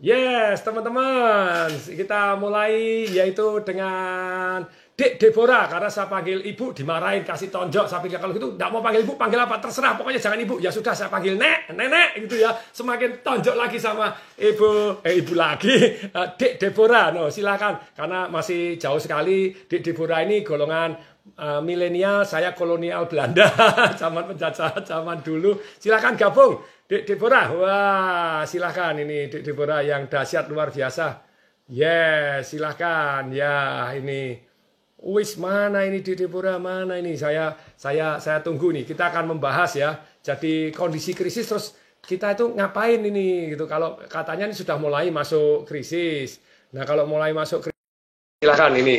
Yes, teman-teman, kita mulai yaitu dengan Dek Deborah karena saya panggil ibu dimarahin kasih tonjok saya pikir kalau gitu tidak mau panggil ibu panggil apa terserah pokoknya jangan ibu ya sudah saya panggil nenek gitu ya semakin tonjok lagi sama ibu lagi Dek Deborah no silakan karena masih jauh sekali Dek Deborah ini golongan milenial saya kolonial Belanda zaman penjajah zaman dulu silakan gabung Dek Deborah, wah silahkan ini Dek Deborah yang dahsyat luar biasa. Yes, silahkan ya ini. Wis mana ini Dek Deborah mana ini saya tunggu nih. Kita akan membahas ya. Jadi kondisi krisis terus kita itu ngapain ini gitu. Kalau katanya ini sudah mulai masuk krisis. Nah kalau mulai masuk krisis silahkan ini.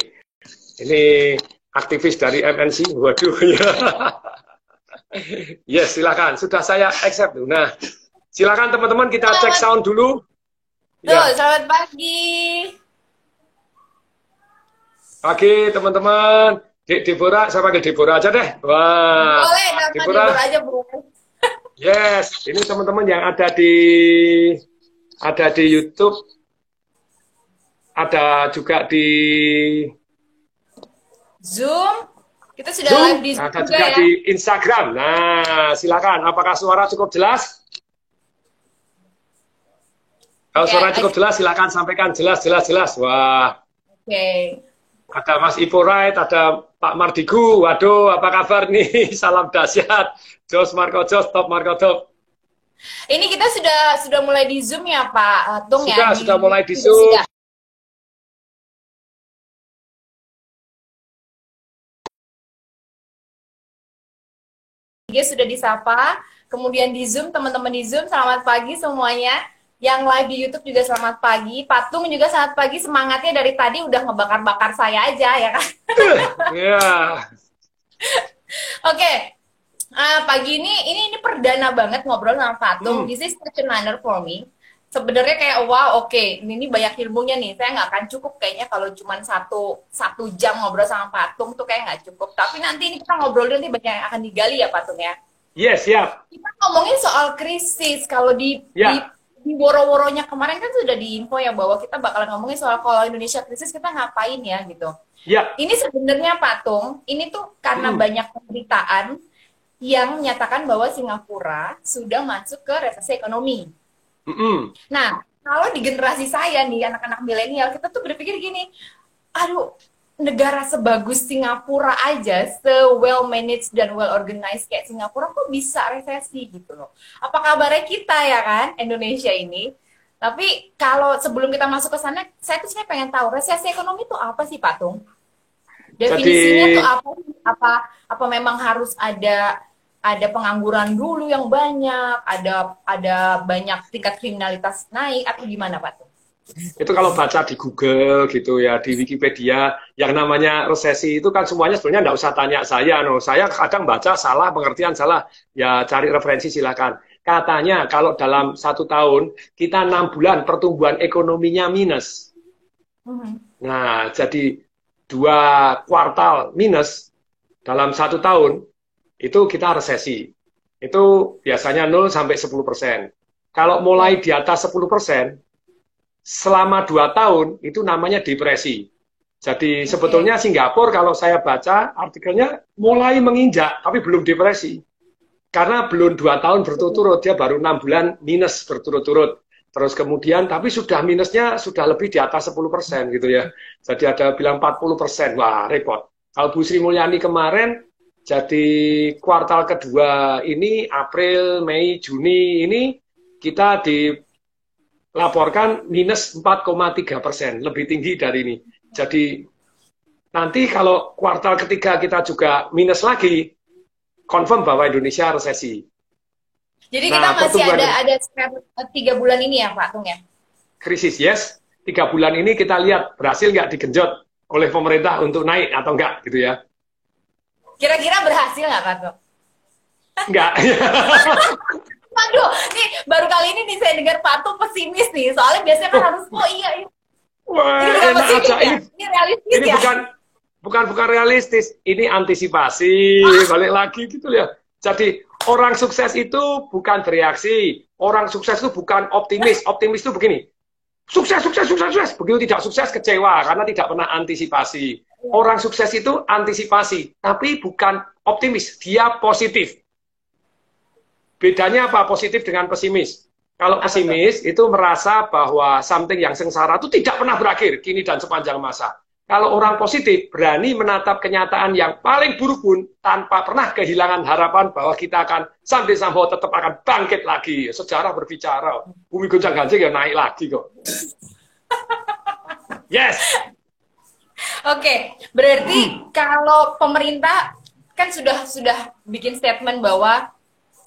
Ini aktivis dari MNC. Waduh ya. Yes, silakan. Sudah saya accept. Nah, silakan teman-teman kita cek sound dulu. Tuh, ya. Selamat pagi. Pagi teman-teman. Dek Deborah, saya panggil Deborah aja deh. Wah. Boleh, nama Deborah aja boleh. Yes, ini teman-teman yang ada di YouTube, ada juga di Zoom. Kita sudah Zoom, live di Zoom ada juga ya? Di Instagram. Nah, silakan. Apakah suara cukup jelas? Kalau suara cukup jelas, silakan sampaikan jelas. Wah. Oke. Ada Mas Ipo Right, ada Pak Mardigu. Waduh, apa kabar nih? Salam dahsyat. Jos Marco Jos, top Marco top. Ini kita sudah mulai di Zoom ya Pak Tung ya? Sudah mulai di Zoom. Dia sudah disapa, kemudian di Zoom, teman-teman di Zoom, selamat pagi semuanya. Yang live di YouTube juga selamat pagi. Patung juga selamat pagi, semangatnya dari tadi udah ngebakar-bakar saya aja ya kan? Iya. Oke, pagi ini perdana banget ngobrol sama Patung. This is such an honor for me. Sebenarnya kayak wow, oke, ini banyak ilmunya nih. Saya nggak akan cukup kayaknya kalau cuma satu jam ngobrol sama Patung tuh kayak nggak cukup. Tapi nanti ini kita ngobrolin nanti banyak yang akan digali ya Patung ya. Yes, siap. Kita ngomongin soal krisis. Kalau di woro-woronya kemarin kan sudah diinfo ya bahwa kita bakalan ngomongin soal kalau Indonesia krisis kita ngapain ya gitu. Ya. Ini sebenarnya Patung, ini tuh karena banyak pemberitaan yang menyatakan bahwa Singapura sudah masuk ke resesi ekonomi. Nah, kalau di generasi saya nih, anak-anak milenial, kita tuh berpikir gini, aduh, negara sebagus Singapura aja, se-well managed dan well organized kayak Singapura, kok bisa resesi gitu loh. Apa kabarnya kita ya kan, Indonesia ini? Tapi kalau sebelum kita masuk ke sana, saya tuh sebenarnya pengen tahu, resesi ekonomi itu apa sih, Patung? Definisinya tuh apa memang harus ada pengangguran dulu yang banyak, ada banyak tingkat kriminalitas naik, atau gimana Pak? Itu kalau baca di Google gitu ya, di Wikipedia, yang namanya resesi itu kan semuanya sebenarnya nggak usah tanya saya. No. Saya kadang baca salah, pengertian salah, ya cari referensi silakan. Katanya kalau dalam 1 tahun, kita 6 bulan pertumbuhan ekonominya minus. Nah, jadi 2 kuartal minus dalam 1 tahun, itu kita resesi. Itu biasanya 0 sampai 10%. Kalau mulai di atas 10%, selama 2 tahun itu namanya depresi. Jadi sebetulnya Singapura kalau saya baca artikelnya mulai menginjak, tapi belum depresi. Karena belum 2 tahun berturut-turut, dia baru 6 bulan minus berturut-turut. Terus kemudian, tapi sudah minusnya sudah lebih di atas 10% gitu ya. Jadi ada bilang 40%, wah repot. Kalau Bu Sri Mulyani kemarin, jadi kuartal kedua ini, April, Mei, Juni ini, kita dilaporkan minus 4,3%, lebih tinggi dari ini. Jadi nanti kalau kuartal ketiga kita juga minus lagi, confirm bahwa Indonesia resesi. Jadi kita masih ada 3 bulan ini ya Pak Tung ya? Krisis, yes. 3 bulan ini kita lihat berhasil nggak digenjot oleh pemerintah untuk naik atau enggak gitu ya. Kira-kira berhasil nggak Pak Tung? Enggak. Waduh, nih baru kali ini nih saya dengar Pak Tung pesimis nih. Soalnya biasanya kan harus, iya. Wah, ini enak aja. Ya? Ini realistis ini ya? bukan realistis. Ini antisipasi, balik lagi gitu ya. Jadi orang sukses itu bukan bereaksi. Orang sukses itu bukan optimis. Optimis itu begini. sukses, sukses, sukses, sukses. Begitu tidak sukses, kecewa karena tidak pernah antisipasi. Orang sukses itu antisipasi, tapi bukan optimis, dia positif. Bedanya apa positif dengan pesimis? Kalau pesimis itu merasa bahwa something yang sengsara itu tidak pernah berakhir, kini dan sepanjang masa. Kalau orang positif berani menatap kenyataan yang paling buruk pun tanpa pernah kehilangan harapan bahwa kita akan sampai somehow tetap akan bangkit lagi. Sejarah berbicara, bumi goncang-ganjing ya naik lagi kok. Yes. Oke, berarti kalau pemerintah kan sudah bikin statement bahwa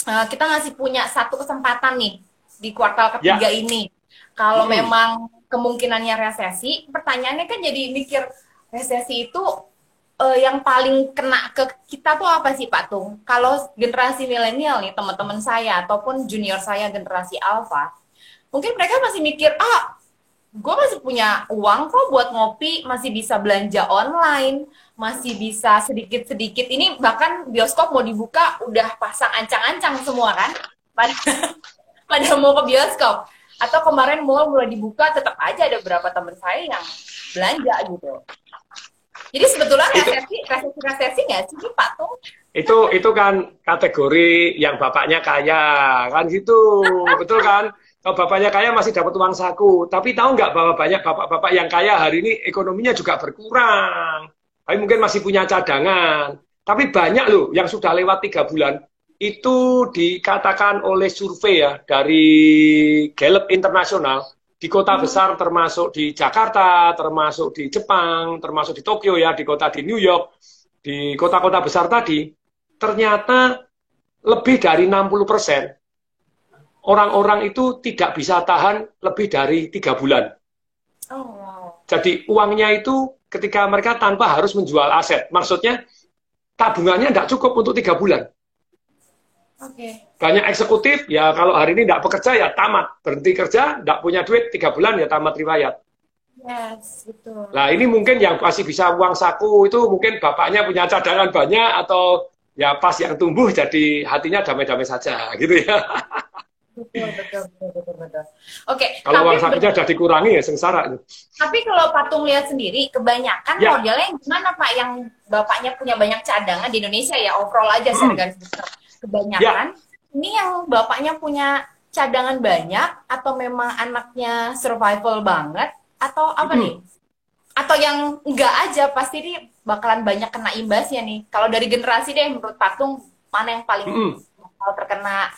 kita ngasih punya satu kesempatan nih di kuartal ketiga ini. Kalau memang kemungkinannya resesi, pertanyaannya kan jadi mikir resesi itu yang paling kena ke kita tuh apa sih Pak Tung? Kalau generasi milenial nih teman-teman saya ataupun junior saya generasi alpha, mungkin mereka masih mikir gue masih punya uang kok buat ngopi, masih bisa belanja online, masih bisa sedikit-sedikit. Ini bahkan bioskop mau dibuka udah pasang ancang-ancang semua kan? Pada mau ke bioskop. Atau kemarin mall mulai dibuka, tetap aja ada beberapa teman saya yang belanja gitu. Jadi sebetulnya resesi nggak sih Pak Tung? Itu kan kategori yang bapaknya kaya, kan gitu. Betul kan? Kalau bapaknya kaya masih dapat uang saku. Tapi tahu nggak bahwa banyak bapak-bapak yang kaya hari ini ekonominya juga berkurang. Tapi mungkin masih punya cadangan. Tapi banyak loh yang sudah lewat 3 bulan. Itu dikatakan oleh survei ya dari Gallup Internasional di kota besar termasuk di Jakarta, termasuk di Jepang, termasuk di Tokyo ya, di kota di New York, di kota-kota besar tadi, ternyata lebih dari 60% orang-orang itu tidak bisa tahan lebih dari 3 bulan. Jadi uangnya itu ketika mereka tanpa harus menjual aset, maksudnya tabungannya tidak cukup untuk 3 bulan. Banyak eksekutif, ya kalau hari ini tidak bekerja ya tamat. Berhenti kerja, tidak punya duit, 3 bulan ya tamat riwayat. Yes, betul. Nah ini mungkin yang masih bisa uang saku itu mungkin bapaknya punya cadangan banyak atau ya pas yang tumbuh jadi hatinya damai-damai saja gitu ya. Betul. Oke. Kalau uang sakunya sudah dikurangi ya sengsara. Tapi kalau Patung lihat sendiri, kebanyakan modelnya yang gimana Pak? Yang bapaknya punya banyak cadangan di Indonesia ya, overall aja secara garis besar. Kebanyakan ini yang bapaknya punya cadangan banyak atau memang anaknya survival banget atau apa nih? Atau yang enggak aja pasti ini bakalan banyak kena imbasnya nih. Kalau dari generasi deh menurut Patung mana yang paling terkena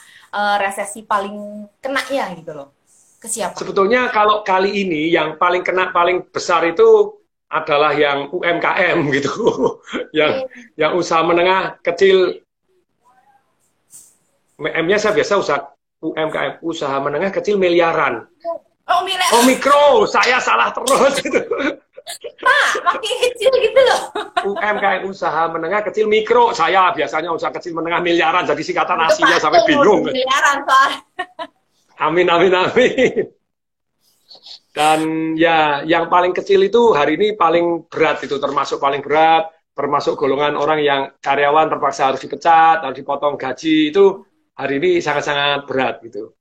resesi paling kena ya gitu loh? Ke siapa? Sebetulnya kalau kali ini yang paling kena paling besar itu adalah yang UMKM gitu. yang usaha menengah kecil. M-nya saya biasa UMKM, usaha menengah kecil miliaran. Oh mikro, saya salah terus gitu. Pak, makin kecil gitu loh. UMKM usaha menengah kecil mikro, saya biasanya usaha kecil menengah miliaran, jadi singkatan Asia sampai bingung. Miliaran, Pak. Amin. Dan ya, yang paling kecil itu hari ini paling berat itu, termasuk paling berat, termasuk golongan orang yang karyawan terpaksa harus dipecat, harus dipotong gaji itu. Hari ini sangat-sangat berat gitu.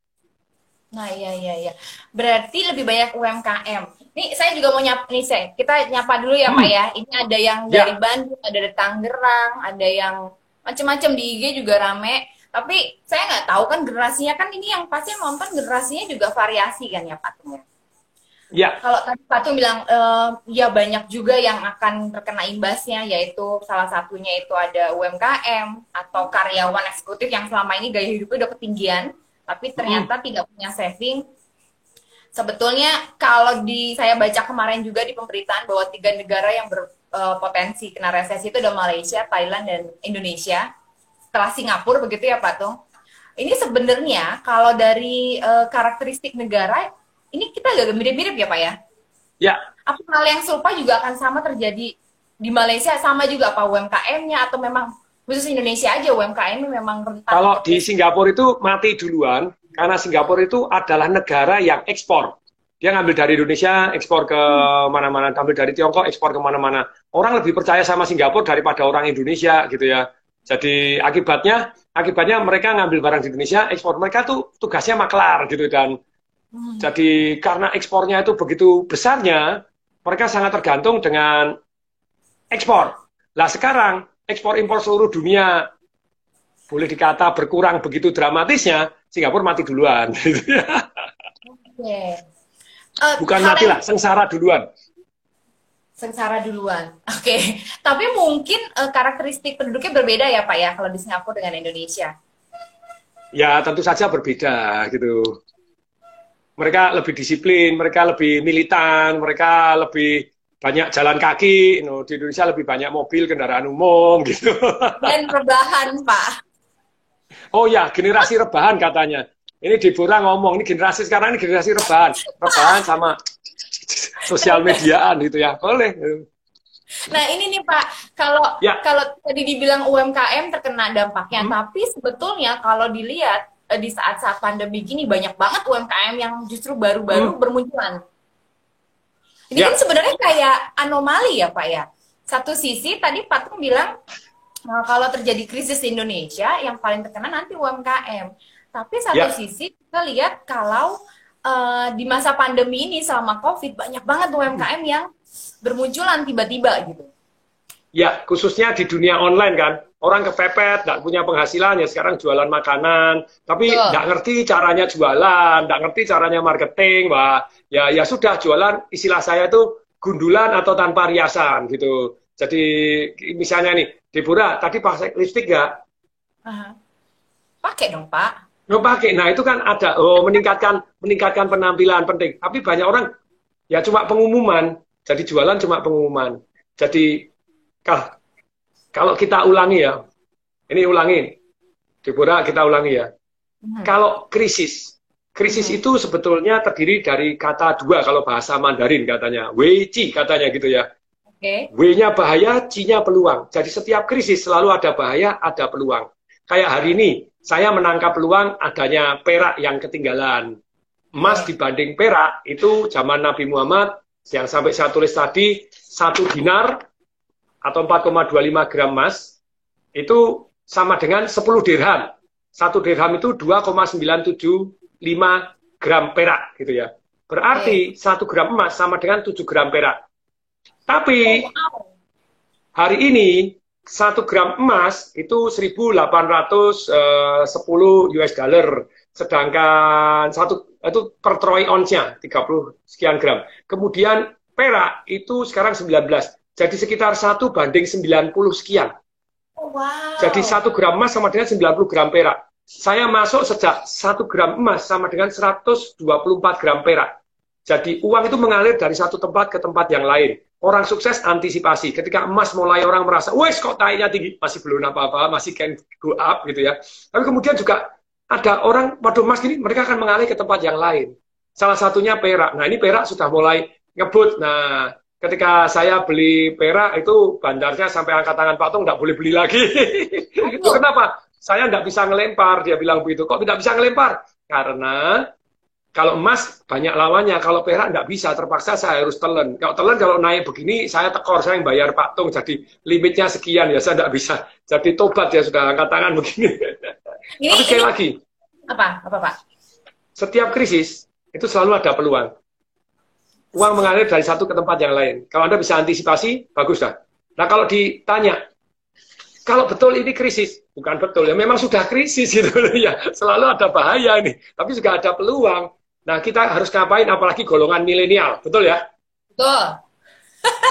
Nah, iya. Berarti lebih banyak UMKM. Nih, saya juga mau nyapa nih, kita nyapa dulu ya, Pak ya. Ini ada yang dari Bandung, ada dari Tangerang, ada yang macam-macam di IG juga rame. Tapi saya nggak tahu kan generasinya kan ini yang pasti nonton generasinya juga variasi kan ya, Pak Tung ya. Ya. Kalau tadi Pak Tung bilang ya banyak juga yang akan terkena imbasnya, yaitu salah satunya itu ada UMKM atau karyawan eksekutif yang selama ini gaya hidupnya udah ketinggian, tapi ternyata tidak punya saving. Sebetulnya kalau saya baca kemarin juga di pemberitaan bahwa 3 negara yang berpotensi kena resesi itu ada Malaysia, Thailand, dan Indonesia. Setelah Singapura begitu ya Pak Tung. Ini sebenarnya kalau dari karakteristik negara ini kita agak mirip-mirip ya Pak ya? Ya. Apa hal yang serupa juga akan sama terjadi di Malaysia? Sama juga apa UMKM-nya atau memang khusus Indonesia aja UMKM-nya memang rentan? Kalau di Singapura itu mati duluan, karena Singapura itu adalah negara yang ekspor. Dia ngambil dari Indonesia, ekspor ke mana-mana. Ngambil dari Tiongkok, ekspor ke mana-mana. Orang lebih percaya sama Singapura daripada orang Indonesia gitu ya. Jadi akibatnya mereka ngambil barang di Indonesia, ekspor mereka tuh tugasnya maklar gitu dan Jadi karena ekspornya itu begitu besarnya, mereka sangat tergantung dengan ekspor. Lah sekarang ekspor impor seluruh dunia boleh dikata berkurang begitu dramatisnya, Singapura mati duluan. Okay. Bukan mati lah, sengsara duluan. Sengsara duluan. Oke. Tapi mungkin karakteristik penduduknya berbeda ya Pak ya kalau di Singapura dengan Indonesia. Ya tentu saja berbeda gitu. Mereka lebih disiplin, mereka lebih militan, mereka lebih banyak jalan kaki. Di Indonesia lebih banyak mobil, kendaraan umum gitu. Dan rebahan Pak. Oh ya, generasi rebahan katanya. Ini Deborah ngomong, ini generasi sekarang ini generasi rebahan. Rebahan sama sosial mediaan gitu ya. Boleh. Nah ini nih Pak, kalau tadi dibilang UMKM terkena dampaknya, tapi sebetulnya kalau dilihat di saat-saat pandemi gini banyak banget UMKM yang justru baru-baru bermunculan. Ini kan sebenarnya kayak anomali ya Pak ya. Satu sisi tadi Pak Tung bilang kalau terjadi krisis di Indonesia yang paling terkena nanti UMKM. Tapi satu sisi kita lihat kalau di masa pandemi ini selama COVID banyak banget UMKM yang bermunculan tiba-tiba gitu. Ya, khususnya di dunia online kan. Orang kepepet, nggak punya penghasilan, ya sekarang jualan makanan. Tapi nggak ngerti caranya jualan, nggak ngerti caranya marketing. Wah, ya sudah jualan, istilah saya itu gundulan atau tanpa riasan gitu. Jadi misalnya nih, Deborah, tadi pakai lipstick nggak? Pakai dong, Pak. Pakai. Nah, itu kan ada meningkatkan penampilan penting. Tapi banyak orang ya cuma pengumuman. Jadi jualan cuma pengumuman. Jadi kalau kita ulangi ya, ini ulangin, Deborah kita ulangi ya. Kalau krisis itu sebetulnya terdiri dari kata dua kalau bahasa Mandarin katanya, Wei Ci katanya gitu ya. W-nya bahaya, C-nya peluang. Jadi setiap krisis selalu ada bahaya, ada peluang. Kayak hari ini, saya menangkap peluang adanya perak yang ketinggalan. Emas dibanding perak, itu zaman Nabi Muhammad, yang sampai saya tulis tadi, 1 dinar, atau 4,25 gram emas, itu sama dengan 10 dirham. 1 dirham itu 2,975 gram perak, gitu ya. Berarti 1 gram emas sama dengan 7 gram perak. Tapi, hari ini, 1 gram emas itu 1.810 US dollar. Sedangkan itu per troy ounce-nya, 30 sekian gram. Kemudian, perak itu sekarang 19. Jadi sekitar 1:90 sekian. Wow. Jadi 1 gram emas sama dengan 90 gram perak. Saya masuk sejak 1 gram emas sama dengan 124 gram perak. Jadi uang itu mengalir dari satu tempat ke tempat yang lain. Orang sukses antisipasi. Ketika emas mulai orang merasa, wes kok naiknya tinggi, masih belum apa-apa, masih can go up gitu ya. Tapi kemudian juga ada orang, waduh emas gini, mereka akan mengalir ke tempat yang lain. Salah satunya perak. Nah ini perak sudah mulai ngebut. Nah, ketika saya beli perak itu bandarnya sampai angkat tangan Pak Tung nggak boleh beli lagi. Itu kenapa? Saya nggak bisa ngelempar, dia bilang begitu. Kok tidak bisa ngelempar? Karena kalau emas banyak lawannya, kalau perak nggak bisa, terpaksa saya harus telan. Kalau telan kalau naik begini saya tekor, saya yang bayar Pak Tung, jadi limitnya sekian ya saya nggak bisa. Jadi tobat ya sudah angkat tangan begini. Tapi sekali lagi. Apa Pak? Setiap krisis itu selalu ada peluang. Uang mengalir dari satu ke tempat yang lain. Kalau Anda bisa antisipasi, bagus dah. Nah kalau ditanya, kalau betul ini krisis, bukan betul ya, memang sudah krisis gitu ya. Selalu ada bahaya ini, tapi juga ada peluang. Nah kita harus ngapain? Apalagi golongan milenial, betul ya? Betul.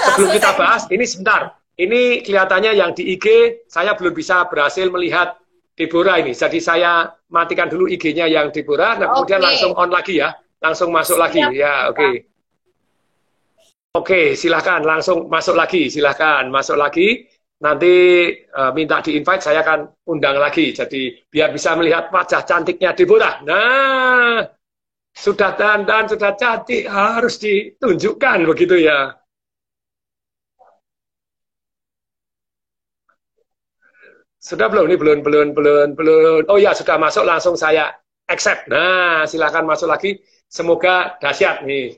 Sebelum kita bahas, ini sebentar. Ini kelihatannya yang di IG saya belum bisa berhasil melihat Deborah ini. Jadi saya matikan dulu IG-nya yang Deborah, nah kemudian langsung on lagi ya, langsung masuk lagi ya, oke. Oke, silahkan langsung masuk lagi, silahkan masuk lagi. Nanti minta di-invite, saya akan undang lagi. Jadi biar bisa melihat wajah cantiknya Deborah. Nah, sudah dandan, sudah cantik, harus ditunjukkan begitu ya. Sudah belum? Ini belum. Oh ya, sudah masuk, langsung saya accept. Nah, silahkan masuk lagi. Semoga dahsyat nih.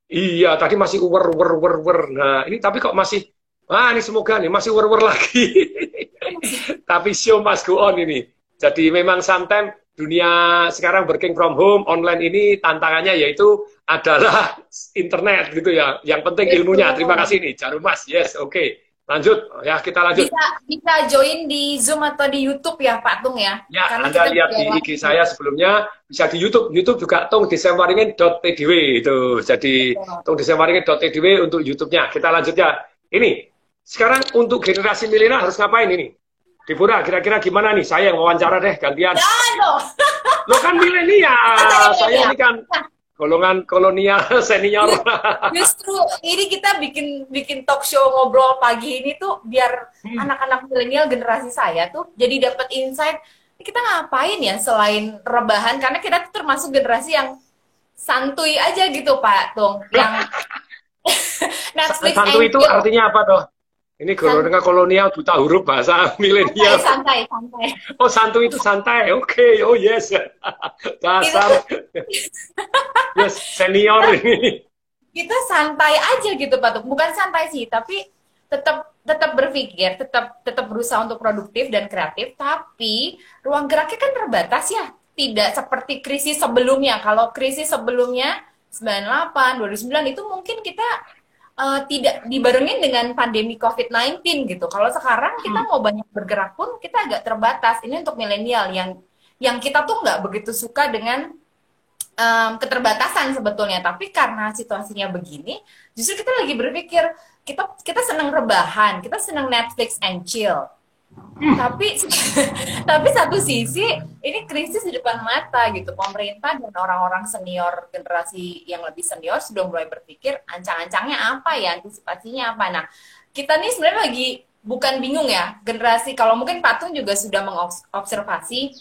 Iya, tadi masih wer. Nah, ini tapi kok masih, ini semoga nih masih wer lagi. Tapi show must go on ini. Jadi memang sometimes dunia sekarang working from home, online ini tantangannya yaitu adalah internet gitu ya. Yang penting ilmunya. Terima kasih nih, Jarum Mas. Yes, oke. Lanjut, ya kita lanjut. Bisa join di Zoom atau di YouTube ya Pak Tung ya? Ya, karena Anda lihat di IG saya sebelumnya, bisa di YouTube. YouTube juga tungdesemwaringin.tdw itu. Jadi tungdesemwaringin.tdw untuk YouTube-nya. Kita lanjut ya. Ini, sekarang untuk generasi milenial harus ngapain ini? Deborah, kira-kira gimana nih? Saya yang wawancara deh, gantian. Lo kan milenial, saya ini kan golongan kolonial senior. Justru ini kita bikin talk show ngobrol pagi ini tuh biar anak-anak milenial generasi saya tuh jadi dapat insight kita ngapain ya selain rebahan, karena kita tuh termasuk generasi yang santuy aja gitu Pak Tung, yang Netflix santuy itu artinya apa toh? Ini golongan kolonial buta huruf bahasa milenial. Santai. Oh, santuy itu santai. Oke, oh yes. Dasar. Yes, senior ini. Kita santai aja gitu Pak Tung. Bukan santai sih, tapi tetap berpikir, tetap berusaha untuk produktif dan kreatif, tapi ruang geraknya kan terbatas ya. Tidak seperti krisis sebelumnya. Kalau krisis sebelumnya 98, 2009 itu mungkin kita tidak dibarengin dengan pandemi COVID-19 gitu. Kalau sekarang kita mau banyak bergerak pun kita agak terbatas. Ini untuk milenial yang kita tuh nggak begitu suka dengan keterbatasan sebetulnya. Tapi karena situasinya begini, justru kita lagi berpikir kita senang rebahan, kita senang Netflix and chill. Tapi satu sisi ini krisis di depan mata gitu. Pemerintah dan orang-orang senior, generasi yang lebih senior sudah mulai berpikir ancang-ancangnya apa ya, antisipasinya apa. Nah, kita nih sebenarnya lagi bukan bingung ya, generasi, kalau mungkin Pak Tung juga sudah mengobservasi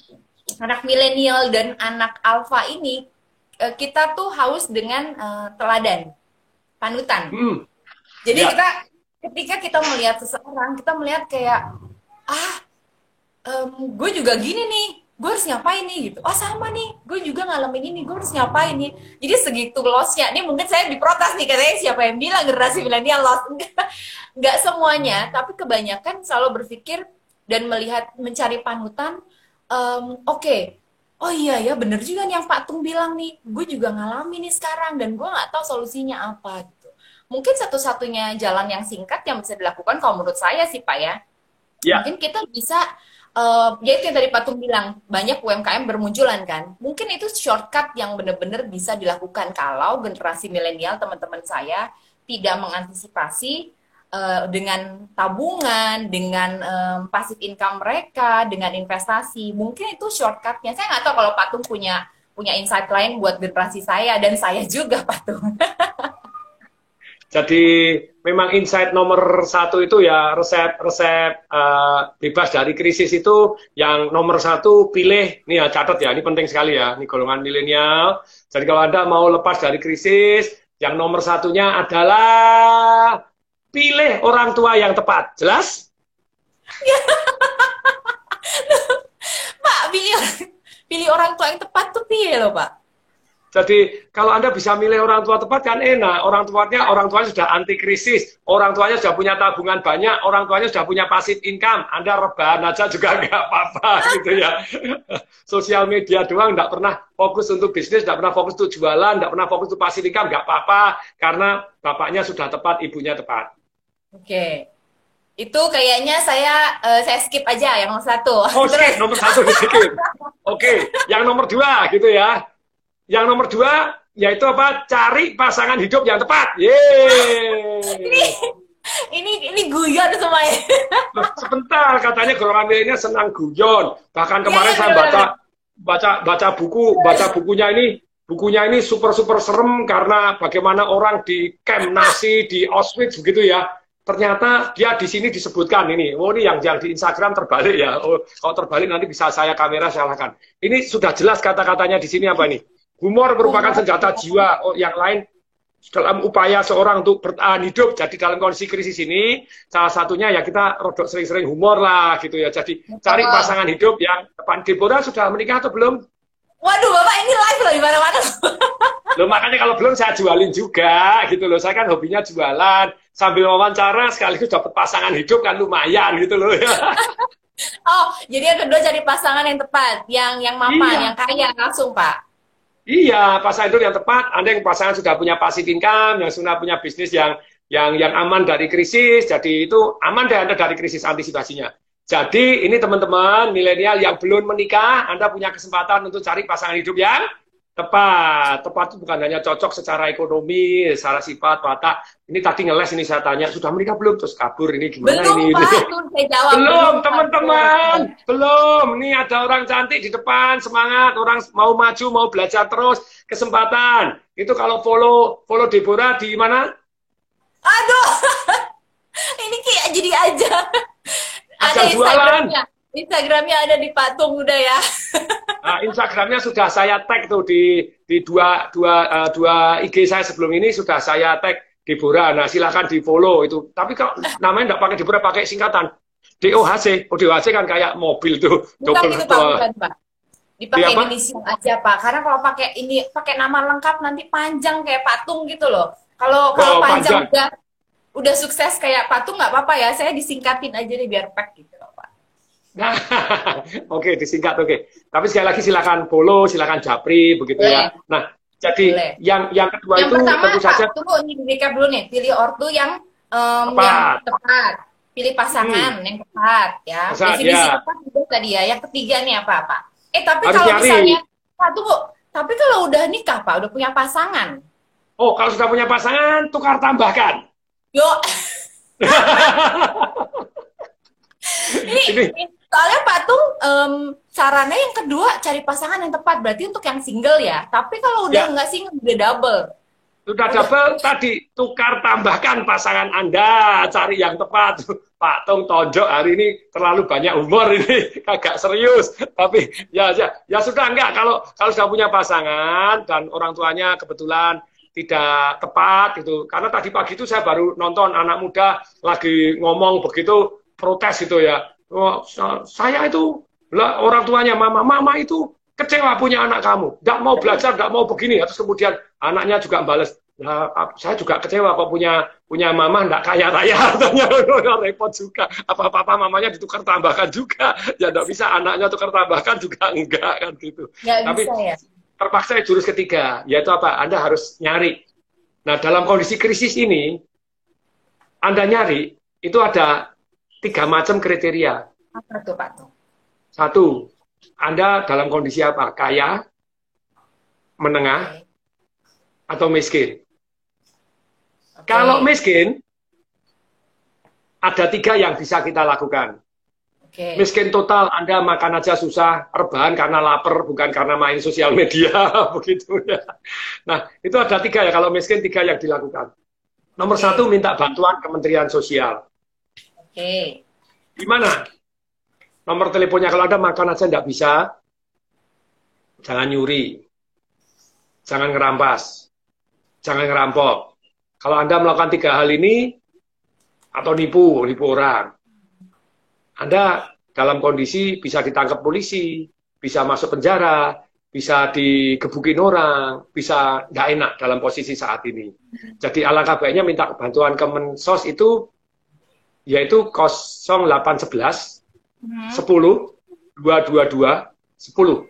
anak milenial dan anak alfa ini, kita tuh haus dengan teladan, panutan. Jadi ketika kita melihat seseorang, kita melihat kayak gue juga gini nih, gue harus ngapain nih gitu. Oh sama nih, gue juga ngalamin ini, gue harus ngapain nih. Jadi segitu lossnya. Ini mungkin saya diprotes nih, katanya siapa yang bilang generasi milenial loss. Nggak semuanya, tapi kebanyakan selalu berpikir dan mencari panutan. Oke. Oh iya ya, bener juga nih yang Pak Tung bilang nih. Gue juga ngalamin nih sekarang dan gue nggak tahu solusinya apa gitu. Mungkin satu-satunya jalan yang singkat yang bisa dilakukan kalau menurut saya sih Pak ya. Mungkin kita bisa, ya itu yang tadi Pak Tung bilang, banyak UMKM bermunculan kan. Mungkin itu shortcut yang benar-benar bisa dilakukan kalau generasi milenial teman-teman saya tidak mengantisipasi dengan tabungan, dengan passive income mereka, dengan investasi. Mungkin itu shortcutnya. Saya nggak tahu kalau Pak Tung punya insight lain buat generasi saya dan saya juga Pak Tung. Jadi memang insight nomor satu itu ya resep bebas dari krisis itu yang nomor satu pilih, nih ya catat ya, ini penting sekali ya, ini golongan milenial. Jadi kalau Anda mau lepas dari krisis, yang nomor satunya adalah pilih orang tua yang tepat. Jelas? Pak, pilih orang tua yang tepat tuh pilih loh Pak. Jadi kalau Anda bisa milih orang tua tepat kan enak. Orang tuanya sudah anti krisis, orang tuanya sudah punya tabungan banyak, orang tuanya sudah punya passive income. Anda rebahan aja juga nggak apa-apa gitu ya. Sosial media doang, nggak pernah fokus untuk bisnis, nggak pernah fokus untuk jualan, nggak pernah fokus untuk passive income, nggak apa-apa karena bapaknya sudah tepat, ibunya tepat. Oke. Itu kayaknya saya skip aja yang nomor satu. Oh, skip nomor satu di skip. Oke, yang nomor dua gitu ya. Yang nomor dua, yaitu apa? Cari pasangan hidup yang tepat. Yeay. Ini guyon semuanya. Sebentar, katanya golongan milenial senang guyon. Bahkan kemarin saya baca bukunya ini super serem karena bagaimana orang di camp Nazi di Auschwitz begitu ya. Ternyata dia di sini disebutkan ini. Oh, ini yang di Instagram terbalik ya. Oh, kalau terbalik nanti bisa saya kamera salahkan. Ini sudah jelas kata-katanya di sini apa ini? Humor merupakan senjata jiwa yang lain dalam upaya seorang untuk bertahan hidup. Jadi dalam kondisi krisis ini, salah satunya ya kita rodok sering-sering humor lah gitu ya. Jadi cari pasangan hidup yang tepat. Deborah sudah menikah atau belum? Waduh, Bapak ini live loh di mana-mana. Loh, makanya kalau belum saya jualin juga gitu loh. Saya kan hobinya jualan sambil wawancara sekaligus dapat pasangan hidup kan lumayan gitu loh ya. Oh, jadi yang kedua cari pasangan yang tepat, yang mapan, Iya, yang kaya langsung, Pak. iya, pasangan itu yang tepat. Anda yang pasangan sudah punya passive income, yang sudah punya bisnis yang aman dari krisis. Jadi itu aman deh Anda dari krisis antisipasinya. Jadi ini teman-teman milenial yang belum menikah, Anda punya kesempatan untuk cari pasangan hidup yang tepat. Tepat itu bukan hanya cocok secara ekonomi, secara sifat, watak. Ini tadi ngeles ini saya tanya, sudah menikah belum? Terus kabur ini gimana Belum, ini? Pak. Tuh saya jawab Belum, belum, Pak. teman-teman. Belum. Nih ada orang cantik di depan, semangat. Orang mau maju, mau belajar terus. Kesempatan. Itu kalau follow Deborah di mana? Aduh, ini kayak jadi aja. Ada Ajang jualan. Instagramnya. Instagramnya ada di Patung udah ya. Nah, Instagramnya sudah saya tag tuh di dua IG saya sebelum ini sudah saya tag Deborah. Nah, silakan di follow itu. Tapi kalau namanya nggak pakai Deborah, pakai singkatan DOHC. Oh, DOHC kan kayak mobil tuh. Bukan Double itu Pak, bukan Pak. Dipakai apa? inisial aja Pak. Karena kalau pakai ini pakai nama lengkap nanti panjang kayak Patung gitu loh. Kalau Oh, panjang panjang. udah sukses kayak Patung nggak apa-apa ya. Saya disingkatin aja nih biar pack gitu loh, Pak. Nah, oke, disingkat, oke. Tapi sekali lagi silakan follow, silakan japri, begitu Boleh. ya. Nah, jadi Boleh. yang kedua Yang itu pertama tentu Pak, saja tunggu ini di recap dulu nih. Pilih ortu yang tepat. tepat. Pilih pasangan yang tepat ya. Tepat, Definisi ya. tepat juga tadi ya. Yang ketiga nih apa Pak? Tapi Harus kalau nyari. misalnya Pak tunggu. Tapi kalau udah nikah Pak, udah punya pasangan. Oh, kalau sudah punya pasangan, tukar tambahkan. Yuk. Ini, Soalnya Patung sarannya yang kedua cari pasangan yang tepat berarti untuk yang single ya. Tapi kalau udah ya, nggak single udah double. sudah double tadi, tukar tambahkan pasangan Anda, cari yang tepat. Pak Tung tonjok hari ini terlalu banyak humor ini, agak serius. Tapi ya sudah enggak. Kalau sudah punya pasangan dan orang tuanya kebetulan tidak tepat gitu. Karena tadi pagi itu saya baru nonton anak muda lagi ngomong begitu protes gitu ya. Oh, saya itu orang tuanya mama itu kecewa punya anak kamu, nggak mau belajar, nggak mau begini. Terus kemudian anaknya juga balas, nah, saya juga kecewa kok punya mama nggak kaya raya, repot juga. Apa-apa mamanya ditukar tambahkan juga, ya nggak bisa anaknya tukar tambahkan juga enggak kan gitu. Nggak Tapi bisa ya. terpaksa jurus ketiga, yaitu apa? Anda harus nyari. Nah, dalam kondisi krisis ini, Anda nyari itu ada 3 macam kriteria. Apa tuh Pak Tung? 1, Anda dalam kondisi apa? Kaya, menengah, Oke. atau miskin. Oke. Kalau miskin, ada 3 yang bisa kita lakukan. Oke. Miskin total, Anda makan aja susah, rebahan karena lapar, bukan karena main sosial media, begitu ya. Nah, itu ada 3 ya, kalau miskin 3 yang dilakukan. Nomor Oke. 1, minta bantuan Kementerian Sosial. Oke. Gimana? Nomor teleponnya, kalau Anda makan aja nggak bisa, jangan nyuri, jangan ngerampas, jangan ngerampok. Kalau Anda melakukan 3 hal ini, atau nipu orang, Anda dalam kondisi bisa ditangkap polisi, bisa masuk penjara, bisa digebukin orang, bisa nggak enak dalam posisi saat ini. Jadi alangkah baiknya minta bantuan Kemensos itu, yaitu 0811 10 222 10.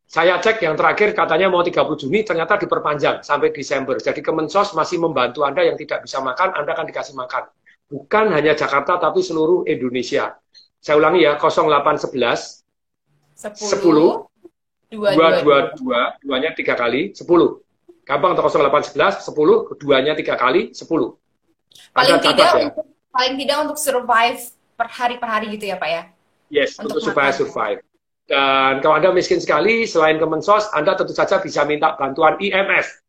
Saya cek yang terakhir katanya mau 30 Juni, ternyata diperpanjang sampai Desember. Jadi Kemensos masih membantu Anda yang tidak bisa makan, Anda akan dikasih makan. Bukan hanya Jakarta, tapi seluruh Indonesia. Saya ulangi ya, 0811 10 222, duanya 3 kali, 10. Gampang, atau 0811 10, duanya 3 kali, 10. Paling tidak ya? paling tidak untuk survive per hari gitu ya Pak ya? Yes, untuk supaya makan. survive. Dan kalau Anda miskin sekali, selain Kemensos, Anda tentu saja bisa minta bantuan IMF.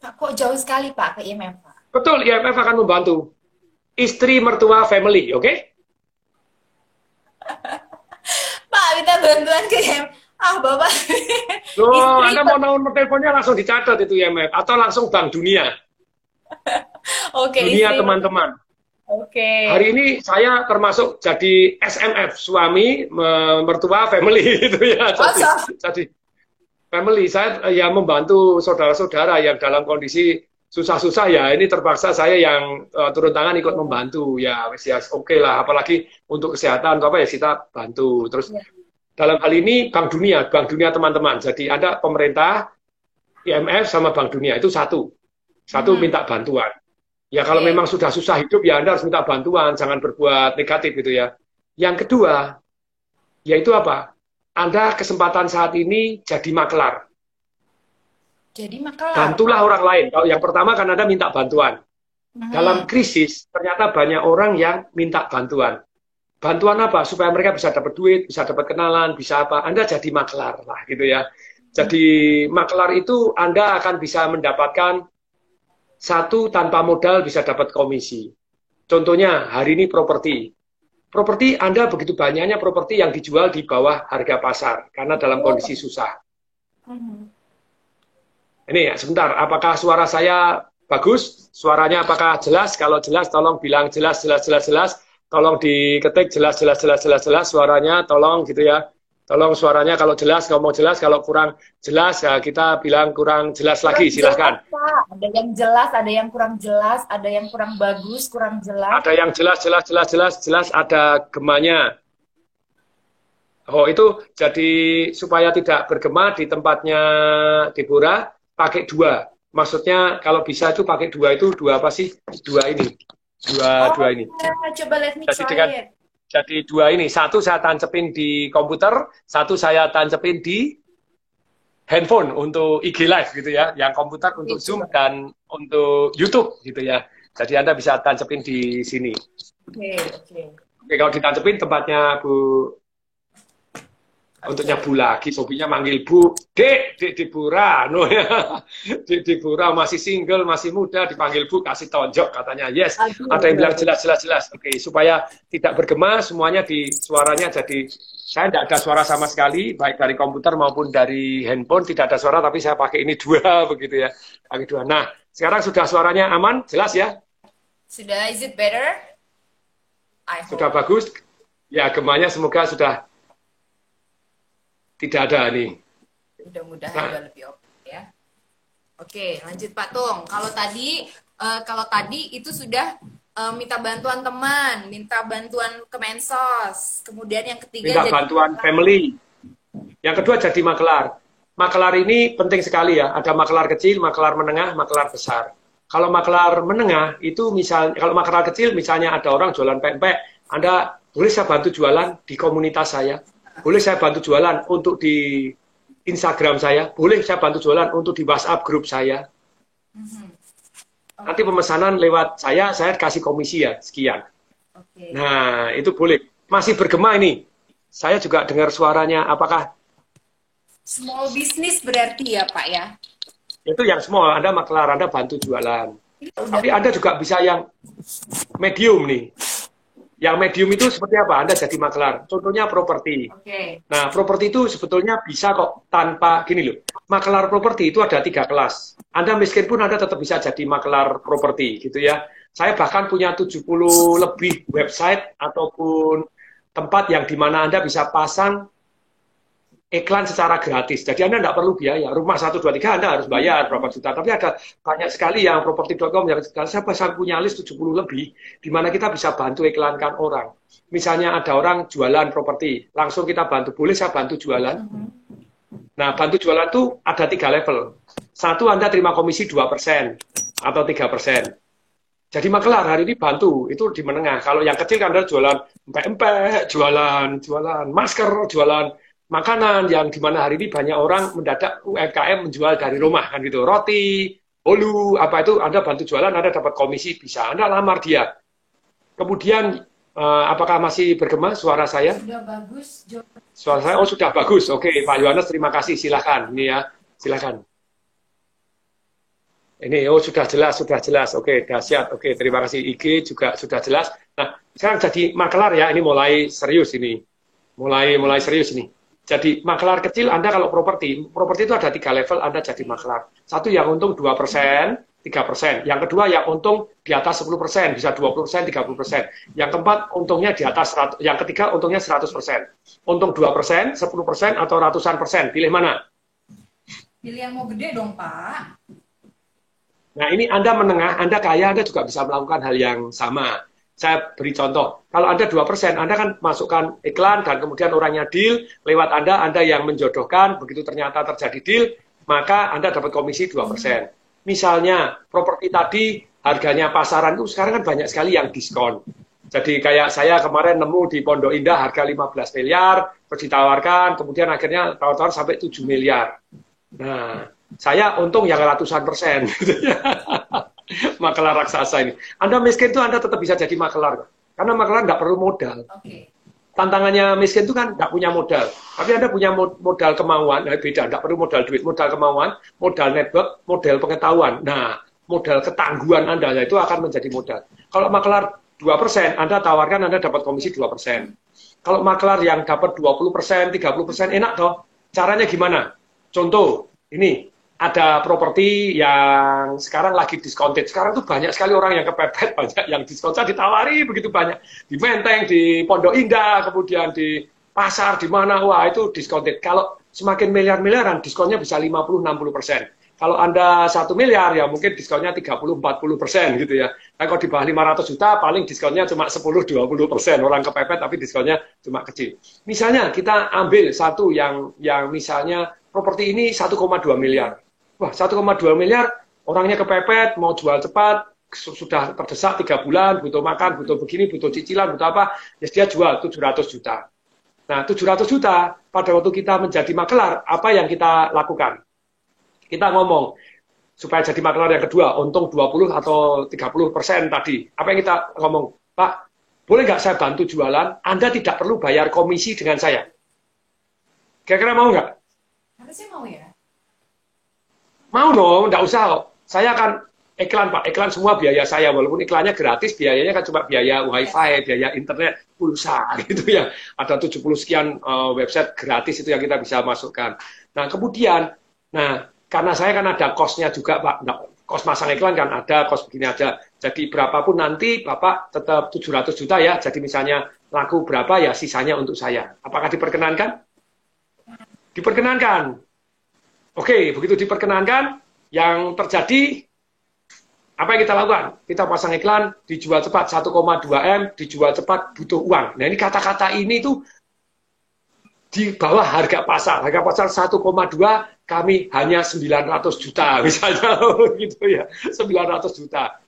Pak, kok jauh sekali Pak ke IMF Pak? Betul, IMF akan membantu. Istri, mertua, family, oke? Okay? Pak, minta bantuan ke IMF. Bapak. Loh, Anda mau nomor teleponnya langsung dicatat itu IMF. Atau langsung Bank Dunia. Oke, Dunia teman-teman. Oke. Hari ini saya termasuk jadi SMF, suami, mertua, family itu ya. Jadi family, saya ya membantu saudara-saudara yang dalam kondisi susah-susah ya ini terpaksa saya yang turun tangan ikut membantu ya wes ya oke lah, apalagi untuk kesehatan apa ya kita bantu. Terus dalam hal ini Bank Dunia teman-teman. Jadi ada pemerintah, IMF sama Bank Dunia itu satu minta bantuan. Ya kalau memang sudah susah hidup ya Anda harus minta bantuan, jangan berbuat negatif gitu ya. Yang kedua, yaitu apa? Anda kesempatan saat ini jadi makelar. Jadi makelar. Bantulah orang lain. Kalau yang pertama kan Anda minta bantuan. Dalam krisis ternyata banyak orang yang minta bantuan. Bantuan apa? Supaya mereka bisa dapat duit, bisa dapat kenalan, bisa apa? Anda jadi makelar lah gitu ya. Jadi makelar itu Anda akan bisa mendapatkan satu tanpa modal bisa dapat komisi. Contohnya hari ini properti. Properti Anda begitu banyaknya properti yang dijual di bawah harga pasar karena dalam kondisi susah. Ini ya, sebentar, apakah suara saya bagus? Suaranya apakah jelas? Kalau jelas tolong bilang jelas. Tolong diketik jelas suaranya, tolong gitu ya. Tolong suaranya kalau jelas, ngomong jelas, kalau kurang jelas ya kita bilang kurang jelas lagi, silahkan. Ada yang jelas, ada yang kurang jelas, ada yang kurang bagus, kurang jelas. Ada yang jelas, ada gemanya. Oh itu jadi supaya tidak bergema di tempatnya Deborah, pakai 2. Maksudnya kalau bisa itu pakai 2 itu 2 apa sih? 2 ini. 2 ini. Coba let me try it. Jadi 2 ini, 1 saya tancepin di komputer, 1 saya tancepin di handphone untuk IG Live gitu ya, yang komputer untuk Zoom dan untuk YouTube gitu ya. Jadi Anda bisa tancepin di sini. Oke, kalau ditancepin tempatnya Bu, untuknya Bu lagi, sobinya manggil Bu, Dek Deborah, no ya, Dek Deborah masih single, masih muda, dipanggil Bu, kasih tonjok katanya, yes. Ada yang bilang jelas. Oke, supaya tidak bergema, semuanya di suaranya jadi, saya tidak ada suara sama sekali, baik dari komputer maupun dari handphone, tidak ada suara, tapi saya pakai ini 2, begitu ya, pakai 2. Nah, sekarang sudah suaranya aman, jelas ya? Sudah, is it better? Sudah bagus? Ya, gemanya semoga sudah tidak ada nih. Mudah-mudahan lebih oke ya. Oke, lanjut Pak Tung. Kalau tadi itu sudah minta bantuan teman, minta bantuan Kemensos. Kemudian yang ketiga minta bantuan family. Yang kedua jadi makelar. Makelar ini penting sekali ya. Ada makelar kecil, makelar menengah, makelar besar. Kalau makelar menengah itu misalnya, kalau makelar kecil misalnya ada orang jualan pempek, Anda boleh saya bantu jualan di komunitas saya. Boleh saya bantu jualan untuk di Instagram saya, boleh saya bantu jualan untuk di WhatsApp grup saya. Nanti pemesanan lewat saya kasih komisi ya, sekian. Nah, itu boleh. Masih bergema ini. Saya juga dengar suaranya, apakah? Small business berarti ya Pak ya? Itu yang small, Anda makelar, Anda bantu jualan. Tapi Anda juga bisa yang medium nih. Yang medium itu seperti apa? Anda jadi makelar. Contohnya properti. Nah, properti itu sebetulnya bisa kok tanpa, gini loh. Makelar properti itu ada 3 kelas. Anda miskin pun Anda tetap bisa jadi makelar properti, gitu ya. Saya bahkan punya 70 lebih website ataupun tempat yang dimana Anda bisa pasang iklan secara gratis. Jadi Anda tidak perlu biaya. Rumah 1, 2, 3 Anda harus bayar berapa juta. Tapi ada banyak sekali yang properti.com yang saya punya list 70 lebih, di mana kita bisa bantu iklankan orang. Misalnya ada orang jualan properti, langsung kita bantu. Boleh saya bantu jualan? Nah, bantu jualan itu ada 3 level. 1, Anda terima komisi 2% atau 3%. Jadi makelar hari ini bantu, itu di menengah. Kalau yang kecil kan Anda jualan empek-empek, jualan masker, jualan makanan yang dimana hari ini banyak orang mendadak UMKM menjual dari rumah kan gitu, roti, bolu, apa itu Anda bantu jualan, Anda dapat komisi, bisa Anda lamar dia. Kemudian apakah masih bergema suara saya? Sudah bagus. Suara saya sudah bagus. Oke, Pak Yohanes terima kasih, silakan. Ini ya, silakan. Ini sudah jelas. Oke, dahsyat. Oke, terima kasih. IG juga sudah jelas. Nah, sekarang jadi makelar ya, ini mulai serius ini. Mulai serius ini. Jadi makelar kecil Anda kalau properti itu ada 3 level Anda jadi makelar. 1 yang untung 2%, 3%. Yang kedua yang untung di atas 10%, bisa 20%, 30%. Yang keempat untungnya di atas 100%. Yang ketiga untungnya 100%. Untung 2%, 10% atau ratusan persen. Pilih mana? Pilih yang mau gede dong, Pak. Nah, ini Anda menengah, Anda kaya, Anda juga bisa melakukan hal yang sama. Saya beri contoh, kalau Anda 2%, Anda kan masukkan iklan dan kemudian orangnya deal, lewat Anda yang menjodohkan, begitu ternyata terjadi deal, maka Anda dapat komisi 2%. Misalnya, properti tadi harganya pasaran itu sekarang kan banyak sekali yang diskon. Jadi kayak saya kemarin nemu di Pondok Indah harga 15 miliar, terus ditawarkan, kemudian akhirnya tawar-tawar sampai 7 miliar. Nah, saya untung yang ratusan persen. Makelar raksasa ini. Anda miskin tuh Anda tetap bisa jadi makelar. Karena makelar nggak perlu modal. Tantangannya miskin itu kan nggak punya modal. Tapi Anda punya modal kemauan, nah beda, nggak perlu modal duit. Modal kemauan, modal network, modal pengetahuan. Nah, modal ketangguhan Anda, nah, itu akan menjadi modal. Kalau makelar 2%, Anda tawarkan Anda dapat komisi 2%. Kalau makelar yang dapat 20%, 30%, enak toh. Caranya gimana? Contoh, ini ada properti yang sekarang lagi discounted. Sekarang tuh banyak sekali orang yang kepepet, banyak yang diskon. Saya ditawari begitu banyak. Di Menteng, di Pondok Indah, kemudian di pasar, di mana, wah itu discounted. Kalau semakin miliar-miliaran, diskonnya bisa 50-60%. Kalau Anda 1 miliar, ya mungkin diskonnya 30-40% gitu ya. Nah, kalau di bawah 500 juta, paling diskonnya cuma 10-20%. Orang kepepet, tapi diskonnya cuma kecil. Misalnya, kita ambil satu yang misalnya properti ini 1,2 miliar. Wah, 1,2 miliar, orangnya kepepet, mau jual cepat, sudah terdesak 3 bulan, butuh makan, butuh begini, butuh cicilan, butuh apa, ya dia jual 700 juta. Nah, 700 juta, pada waktu kita menjadi makelar, apa yang kita lakukan? Kita ngomong, supaya jadi makelar yang kedua, untung 20 atau 30% tadi. Apa yang kita ngomong? Pak, boleh nggak saya bantu jualan? Anda tidak perlu bayar komisi dengan saya. Kira-kira mau nggak? Harusnya mau ya. Mau dong, nggak usah kok. Saya akan iklan, Pak. Iklan semua biaya saya. Walaupun iklannya gratis, biayanya kan cuma biaya wifi, biaya internet, pulsa gitu ya. Ada 70 sekian website gratis itu yang kita bisa masukkan. Nah, kemudian, karena saya kan ada cost-nya juga, Pak. Nah, cost masang iklan kan ada, cost begini aja. Jadi berapapun nanti, Bapak tetap 700 juta ya. Jadi misalnya laku berapa ya sisanya untuk saya. Apakah diperkenankan? Diperkenankan. Oke, begitu diperkenankan, yang terjadi, apa yang kita lakukan? Kita pasang iklan, dijual cepat, 1,2 M, dijual cepat, butuh uang. Nah, ini kata-kata ini tuh di bawah harga pasar. Harga pasar 1,2, kami hanya 900 juta, misalnya, gitu ya, 900 juta.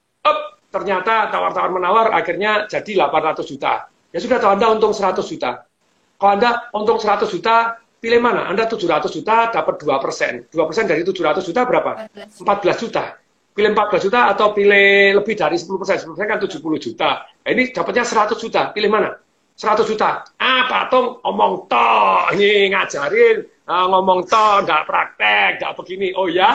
Ternyata tawar-tawar menawar, akhirnya jadi 800 juta. Ya sudah, tahu Anda untung 100 juta. Kalau Anda untung 100 juta, pilih mana? Anda 700 juta, dapat 2%. 2% dari 700 juta berapa? 14 juta. Pilih 14 juta atau pilih lebih dari 10%. 10% kan 70 juta. Nah, ini dapatnya 100 juta. Pilih mana? 100 juta. Pak Tung, ngomong toh. Ini ngajarin. Ngomong toh, nggak praktek, nggak begini. Oh ya?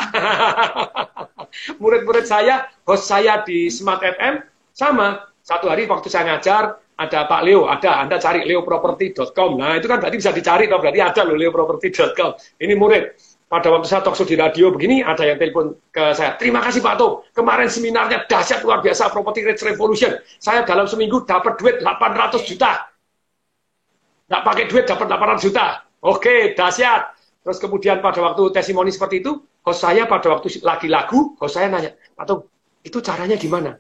Murid-murid saya, host saya di Smart FM, sama. Satu hari waktu saya ngajar, ada Pak Leo, ada. Anda cari leoproperty.com. Nah, itu kan berarti bisa dicari, berarti ada loh leoproperty.com. Ini murid. Pada waktu saya talkshow di radio begini, ada yang telepon ke saya. Terima kasih Pak Tung, kemarin seminarnya dahsyat luar biasa, Property Rate Revolution. Saya dalam seminggu dapat duit 800 juta. Nggak pakai duit dapat 800 juta. Oke, dahsyat. Terus kemudian pada waktu testimoni seperti itu, host saya pada waktu lagi lagu, host saya nanya, Pak Tung, itu caranya gimana?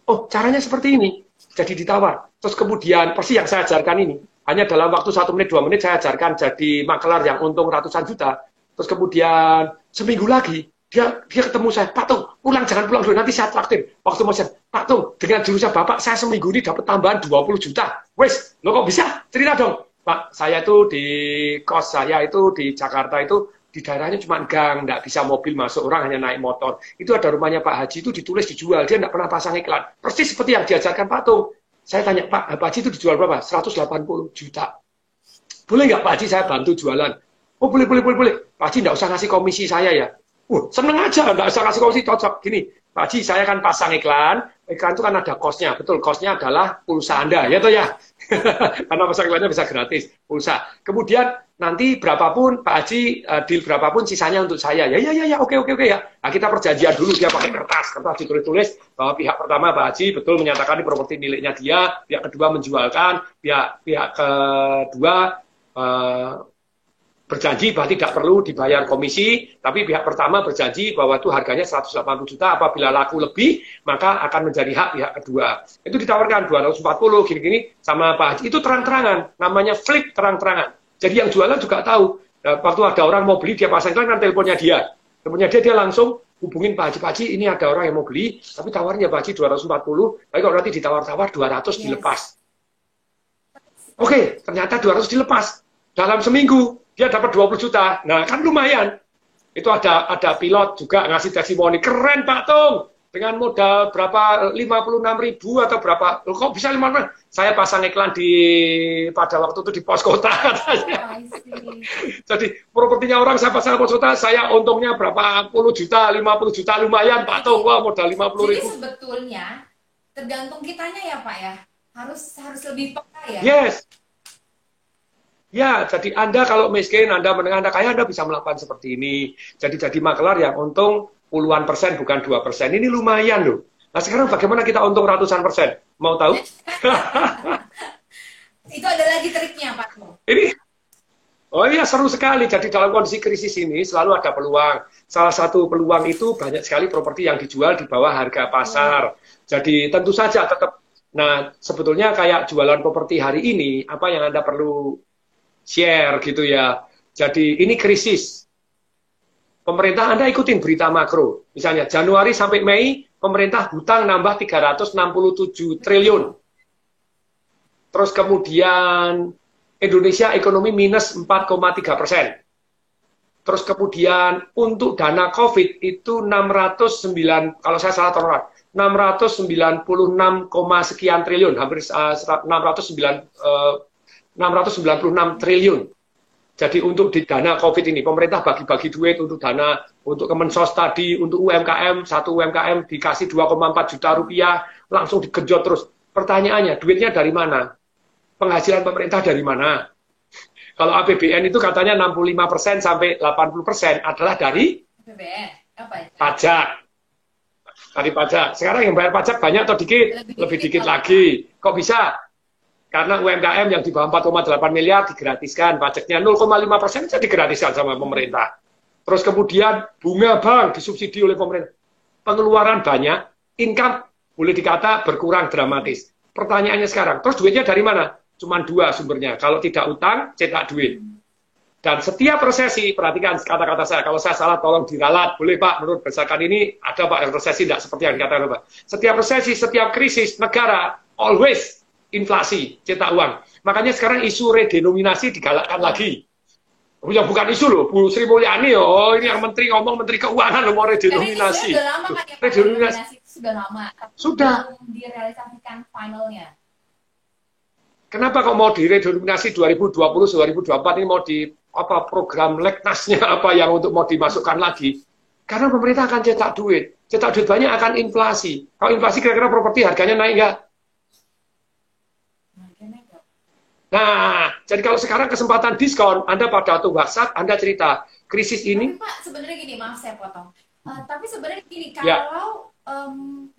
Oh, caranya seperti ini. Jadi ditawar. Terus kemudian, persis yang saya ajarkan ini, hanya dalam waktu 1 menit, 2 menit, saya ajarkan jadi makelar yang untung ratusan juta. Terus kemudian, seminggu lagi, dia ketemu saya, Pak Tung, pulang, jangan pulang dulu, nanti saya traktir. Waktu mau share, Pak Tung, dengan jurusan Bapak, saya seminggu ini dapat tambahan 20 juta. Wes, lo kok bisa? Cerita dong. Pak, saya itu di kos saya itu di Jakarta itu, di daerahnya cuma gang, nggak bisa mobil masuk, orang hanya naik motor. Itu ada rumahnya Pak Haji itu ditulis dijual, dia nggak pernah pasang iklan. Persis seperti yang diajarkan Pak Tung. Saya tanya, Pak Haji itu dijual berapa? 180 juta. Boleh nggak Pak Haji saya bantu jualan? Oh boleh. Pak Haji nggak usah ngasih komisi saya ya. Seneng aja, nggak usah ngasih komisi, cocok. Gini, Pak Haji saya kan pasang iklan itu kan ada cost-nya. Betul, cost-nya adalah pulsa Anda, ya toh ya. Karena pasang iklannya bisa gratis, pulsa. Kemudian nanti berapapun Pak Haji deal berapapun sisanya untuk saya. Ya, oke ya. Nah, kita perjanjian dulu, dia pakai kertas ditulis bahwa pihak pertama Pak Haji betul menyatakan ini properti miliknya dia, pihak kedua menjualkan, pihak kedua berjanji bahwa tidak perlu dibayar komisi, tapi pihak pertama berjanji bahwa itu harganya 180 juta, apabila laku lebih, maka akan menjadi hak pihak kedua. Itu ditawarkan 240, gini-gini, sama Pak Haji. Itu terang-terangan, namanya flip terang-terangan. Jadi yang jualan juga tahu, waktu ada orang mau beli, dia pasang iklan, kan teleponnya dia. Teleponnya dia langsung hubungin Pak Haji, Pak Haji, ini ada orang yang mau beli, tapi tawarnya Pak Haji 240, tapi kalau nanti ditawar-tawar 200 dilepas. Oke, ternyata 200 dilepas. Dalam seminggu, dia dapat 20 juta. Nah, kan lumayan. Itu ada pilot juga ngasih testimoni. Keren, Pak Tung. Dengan modal berapa, 56.000 atau berapa. Loh, kok bisa 56? Saya pasang iklan pada waktu itu di pos kota. Katanya. Jadi, propertinya orang saya pasang di pos kota, saya untungnya berapa, 10 juta, 50 juta. Lumayan, Pak Tung. Wah, modal 50.000. Jadi sebetulnya, tergantung kitanya ya, Pak ya. Harus lebih peka ya. Yes. Ya, jadi Anda kalau miskin, Anda menengah, Anda kaya, Anda bisa melakukan seperti ini. Jadi makelar yang untung puluhan persen, bukan 2%. Ini lumayan loh. Nah sekarang bagaimana kita untung ratusan persen? Mau tahu? Itu ada lagi triknya, Pak. Ini, oh iya seru sekali. Jadi dalam kondisi krisis ini selalu ada peluang. Salah satu peluang itu banyak sekali properti yang dijual di bawah harga pasar. Jadi tentu saja tetap. Nah sebetulnya kayak jualan properti hari ini, apa yang Anda perlu share gitu ya. Jadi ini krisis. Pemerintah Anda ikutin berita makro. Misalnya Januari sampai Mei, pemerintah hutang nambah 367 triliun. Terus kemudian Indonesia ekonomi minus 4,3%. Terus kemudian untuk dana COVID itu 609, kalau saya salah tolong, 696, sekian triliun, hampir 696 triliun. Jadi untuk di dana COVID ini, pemerintah bagi-bagi duit untuk dana, untuk Kemensos tadi, untuk UMKM, satu UMKM dikasih 2,4 juta rupiah, langsung digenjot terus. Pertanyaannya, duitnya dari mana? Penghasilan pemerintah dari mana? Kalau APBN itu katanya 65% sampai 80% adalah dari APBN. Apa itu? Pajak. Dari pajak. Sekarang yang bayar pajak banyak atau dikit? Lebih dikit lagi. Kok bisa? Karena UMKM yang di bawah 4,8 miliar digratiskan. Pajaknya 0,5% saja digratiskan sama pemerintah. Terus kemudian bunga bank disubsidi oleh pemerintah. Pengeluaran banyak, income boleh dikata berkurang dramatis. Pertanyaannya sekarang, terus duitnya dari mana? Cuma dua sumbernya. Kalau tidak utang, cetak duit. Dan setiap resesi, perhatikan kata-kata saya. Kalau saya salah, tolong diralat. Boleh Pak, menurut berdasarkan ini, ada Pak yang resesi, tidak seperti yang dikatakan Pak. Setiap resesi, setiap krisis, negara, always inflasi, cetak uang. Makanya sekarang isu redenominasi digalakkan lagi. Ya bukan isu loh, Bu Sri Mulyani, oh ini yang menteri ngomong, menteri keuangan loh, mau redenominasi. Sudah lama kan ya, redenominasi sudah lama. Sudah. Direalisasikan finalnya. Kenapa kok mau diredenominasi 2020-2024 ini mau di apa program Leknasnya apa yang untuk mau dimasukkan lagi? Karena pemerintah akan cetak duit banyak akan inflasi. Kalau inflasi kira-kira properti harganya naik nggak? Nah, jadi kalau sekarang kesempatan diskon, Anda pada waktu WhatsApp, Anda cerita krisis ini. Tapi Pak, sebenarnya gini, maaf saya potong. Tapi sebenarnya gini, kalau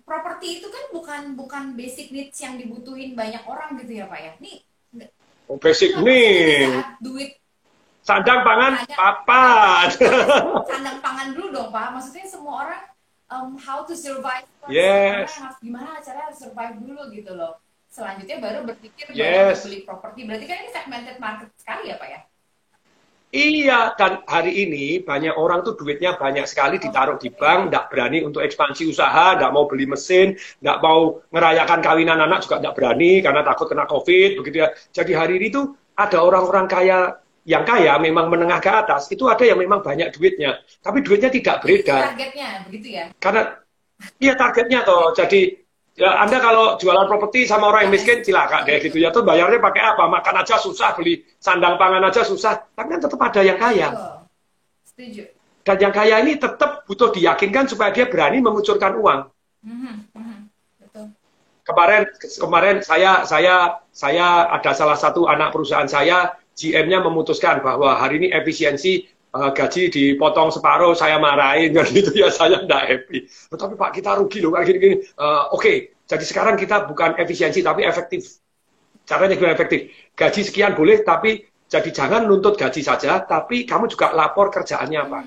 properti itu kan bukan basic needs yang dibutuhin banyak orang gitu ya Pak ya. Nih, basic needs. Duit. Sandang pangan, papan. Sandang pangan dulu dong Pak. Maksudnya semua orang how to survive. Yes. Gimana caranya survive dulu gitu loh. Selanjutnya baru berpikir beli properti. Berarti kan ini segmented market sekali ya Pak ya? Iya, dan hari ini banyak orang tuh duitnya banyak sekali ditaruh di bank, nggak berani untuk ekspansi usaha, nggak mau beli mesin, nggak mau ngerayakan kawinan anak juga nggak berani karena takut kena COVID, begitu ya. Jadi hari ini tuh ada orang-orang kaya, yang kaya memang menengah ke atas, itu ada yang memang banyak duitnya, tapi duitnya tidak beredar. Targetnya, begitu ya? Karena, iya targetnya toh, jadi ya, Anda kalau jualan properti sama orang yang miskin, silakan deh gitu ya. Tuh bayarnya pakai apa? Makan aja susah, beli sandang pangan aja susah. Tapi kan tetap ada yang kaya. Setuju. Dan yang kaya ini tetap butuh diyakinkan supaya dia berani mengucurkan uang. Betul. Kemarin saya ada salah satu anak perusahaan saya, GM-nya memutuskan bahwa hari ini efisiensi gaji dipotong separuh, saya marahin kan gitu ya, saya nggak happy. Tapi Pak kita rugi loh kayak gini-gini. Oke, jadi sekarang kita bukan efisiensi tapi efektif. Caranya gimana efektif? Gaji sekian boleh, tapi Jadi jangan nuntut gaji saja, tapi kamu juga lapor kerjaannya apa.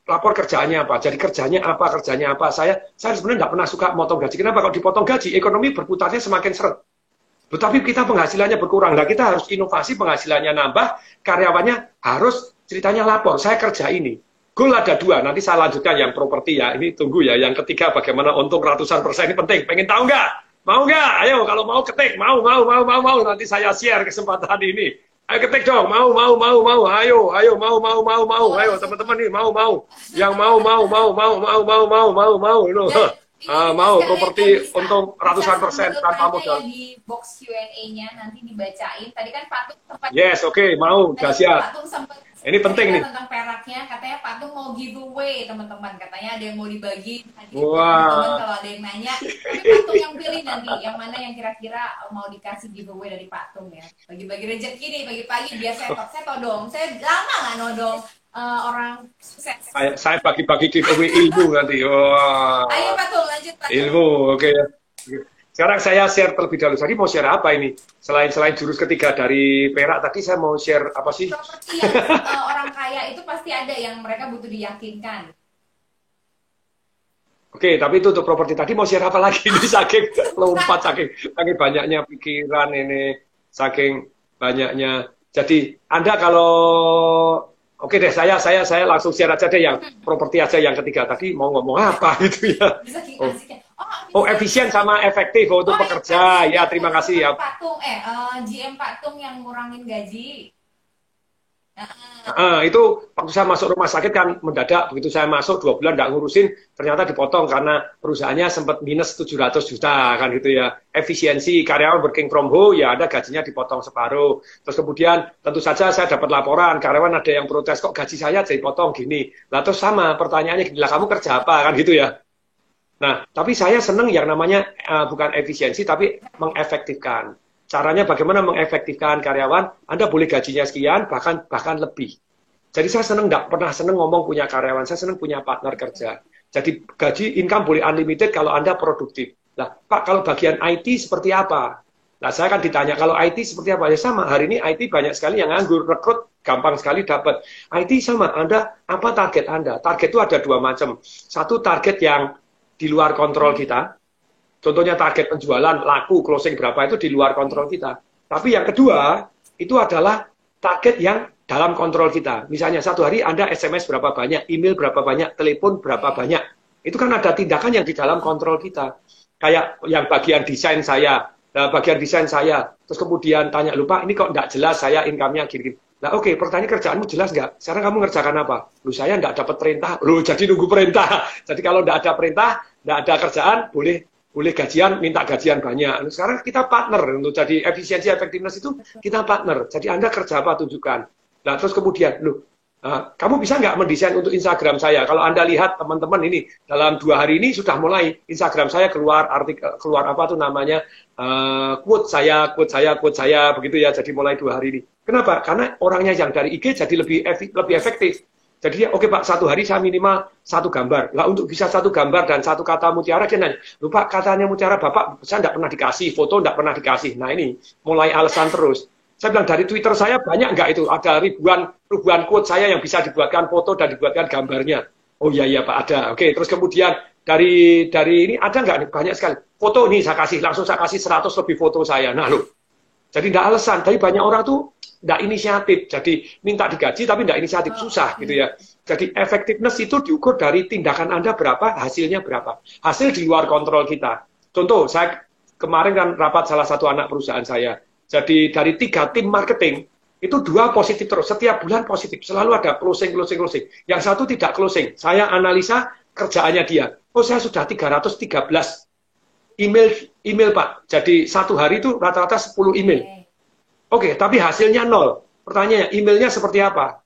Lapor kerjaannya apa, jadi kerjanya apa. Saya sebenarnya nggak pernah suka motong gaji. Kenapa? Kalau dipotong gaji, ekonomi berputarnya semakin seret. Tetapi kita penghasilannya berkurang. Nah, kita harus inovasi, penghasilannya nambah, karyawannya harus ceritanya lapor, saya kerja ini. Goal ada 2, nanti saya lanjutkan yang properti ya. Ini tunggu ya. Yang ketiga, bagaimana untung ratusan persen ini penting. Pengen tahu nggak? Mau nggak? Ayo, kalau mau ketik. Mau. Nanti saya share kesempatan ini. Ayo ketik dong. Mau. Ayo, mau. Ayo, teman-teman nih, mau. Yang mau. Loh. Mau properti untung ratusan persen tanpa modal. Di box Q&A-nya nanti dibacain. Tadi kan Patung sempat. Yes, oke, mau. Udah siap. Patung sempat. Ini penting nih. Tentang peraknya, katanya Patung mau giveaway, teman-teman. Katanya ada yang mau dibagi. Wah. Kalau ada yang nanya, tapi Patung yang pilih nanti. Yang mana yang kira-kira mau dikasih giveaway dari Patung ya. Bagi-bagi rezeki nih, pagi-pagi biar saya todong. Saya lama nggak nodong orang sukses. Saya bagi-bagi giveaway ilmu nanti. Wah. Ayo Patung, lanjut Patung. Ilmu, oke. Sekarang saya share terlebih dahulu. Tadi mau share apa ini? Selain jurus ketiga dari Perak, tadi saya mau share apa sih? Properti yang orang kaya itu pasti ada yang mereka butuh diyakinkan. Oke, tapi itu untuk properti. Tadi mau share apa lagi? Ini saking lompat, saking banyaknya pikiran ini, saking banyaknya. Jadi Anda kalau oke deh, saya langsung share aja deh yang properti aja yang ketiga. Tadi mau ngomong apa gitu ya? Oh, efisien sama efektif untuk pekerja. Ya, terima kasih ya. Patung, GM Patung yang ngurangin gaji. Itu waktu saya masuk rumah sakit kan mendadak, begitu saya masuk 2 bulan nggak ngurusin, ternyata dipotong karena perusahaannya sempat minus 700 juta kan gitu ya. Efisiensi karyawan working from home, ya ada gajinya dipotong separuh. Terus kemudian tentu saja saya dapat laporan, karyawan ada yang protes, kok gaji saya jadi potong gini. Lah terus sama pertanyaannya, gila kamu kerja apa kan gitu ya. Nah, tapi saya seneng yang namanya bukan efisiensi, tapi mengefektifkan. Caranya bagaimana mengefektifkan karyawan, Anda boleh gajinya sekian, bahkan lebih. Jadi saya nggak pernah seneng ngomong punya karyawan, saya seneng punya partner kerja. Jadi gaji income boleh unlimited kalau Anda produktif. Nah, Pak, kalau bagian IT seperti apa? Nah, saya kan ditanya, kalau IT seperti apa? Ya sama, hari ini IT banyak sekali yang nganggur, rekrut gampang sekali dapat. IT sama, Anda, apa target Anda? Target itu ada 2 macam. Satu target yang di luar kontrol kita. Contohnya target penjualan, laku, closing berapa itu di luar kontrol kita. Tapi yang kedua, itu adalah target yang dalam kontrol kita. Misalnya satu hari Anda SMS berapa banyak, email berapa banyak, telepon berapa banyak. Itu kan ada tindakan yang di dalam kontrol kita. Kayak yang bagian desain saya, terus kemudian tanya, lupa ini kok nggak jelas saya income-nya gini. Nah oke, pertanyaan kerjaanmu jelas nggak? Sekarang kamu ngerjakan apa? Lu saya nggak dapat perintah. Lu jadi nunggu perintah. Jadi kalau nggak ada perintah, nggak ada kerjaan, boleh gajian, minta gajian banyak. Sekarang kita partner untuk jadi efisiensi, efektivitas itu kita partner. Jadi Anda kerja apa tunjukkan. Nah terus kemudian, kamu bisa nggak mendesain untuk Instagram saya? Kalau Anda lihat teman-teman ini dalam 2 hari ini sudah mulai Instagram saya keluar artikel, keluar apa tuh namanya quote saya begitu ya. Jadi mulai 2 hari ini. Kenapa? Karena orangnya yang dari IG jadi lebih efektif. Jadi oke Pak, 1 hari saya minimal 1 gambar. Lah untuk bisa 1 gambar dan 1 kata mutiara dia nanya, lupa katanya mutiara Bapak saya nggak pernah dikasih, foto nggak pernah dikasih. Nah ini mulai alasan terus. Saya bilang dari Twitter saya banyak nggak itu? Ada ribuan quote saya yang bisa dibuatkan foto dan dibuatkan gambarnya. Oh iya Pak ada. Oke, terus kemudian dari ini ada nggak nih? Banyak sekali. Foto nih langsung saya kasih 100 lebih foto saya. Nah loh. Jadi nggak alasan, tapi banyak orang tuh nggak inisiatif. Jadi minta digaji tapi nggak inisiatif, susah gitu ya. Jadi effectiveness itu diukur dari tindakan Anda berapa, hasilnya berapa. Hasil di luar kontrol kita. Contoh, saya kemarin kan rapat salah satu anak perusahaan saya. Jadi dari 3 tim marketing, itu 2 positif terus. Setiap bulan positif. Selalu ada closing. Yang satu tidak closing. Saya analisa kerjaannya dia. Oh, saya sudah 313 email Pak. Jadi 1 hari itu rata-rata 10 email. Oke, tapi hasilnya 0. Pertanyaannya, emailnya seperti apa?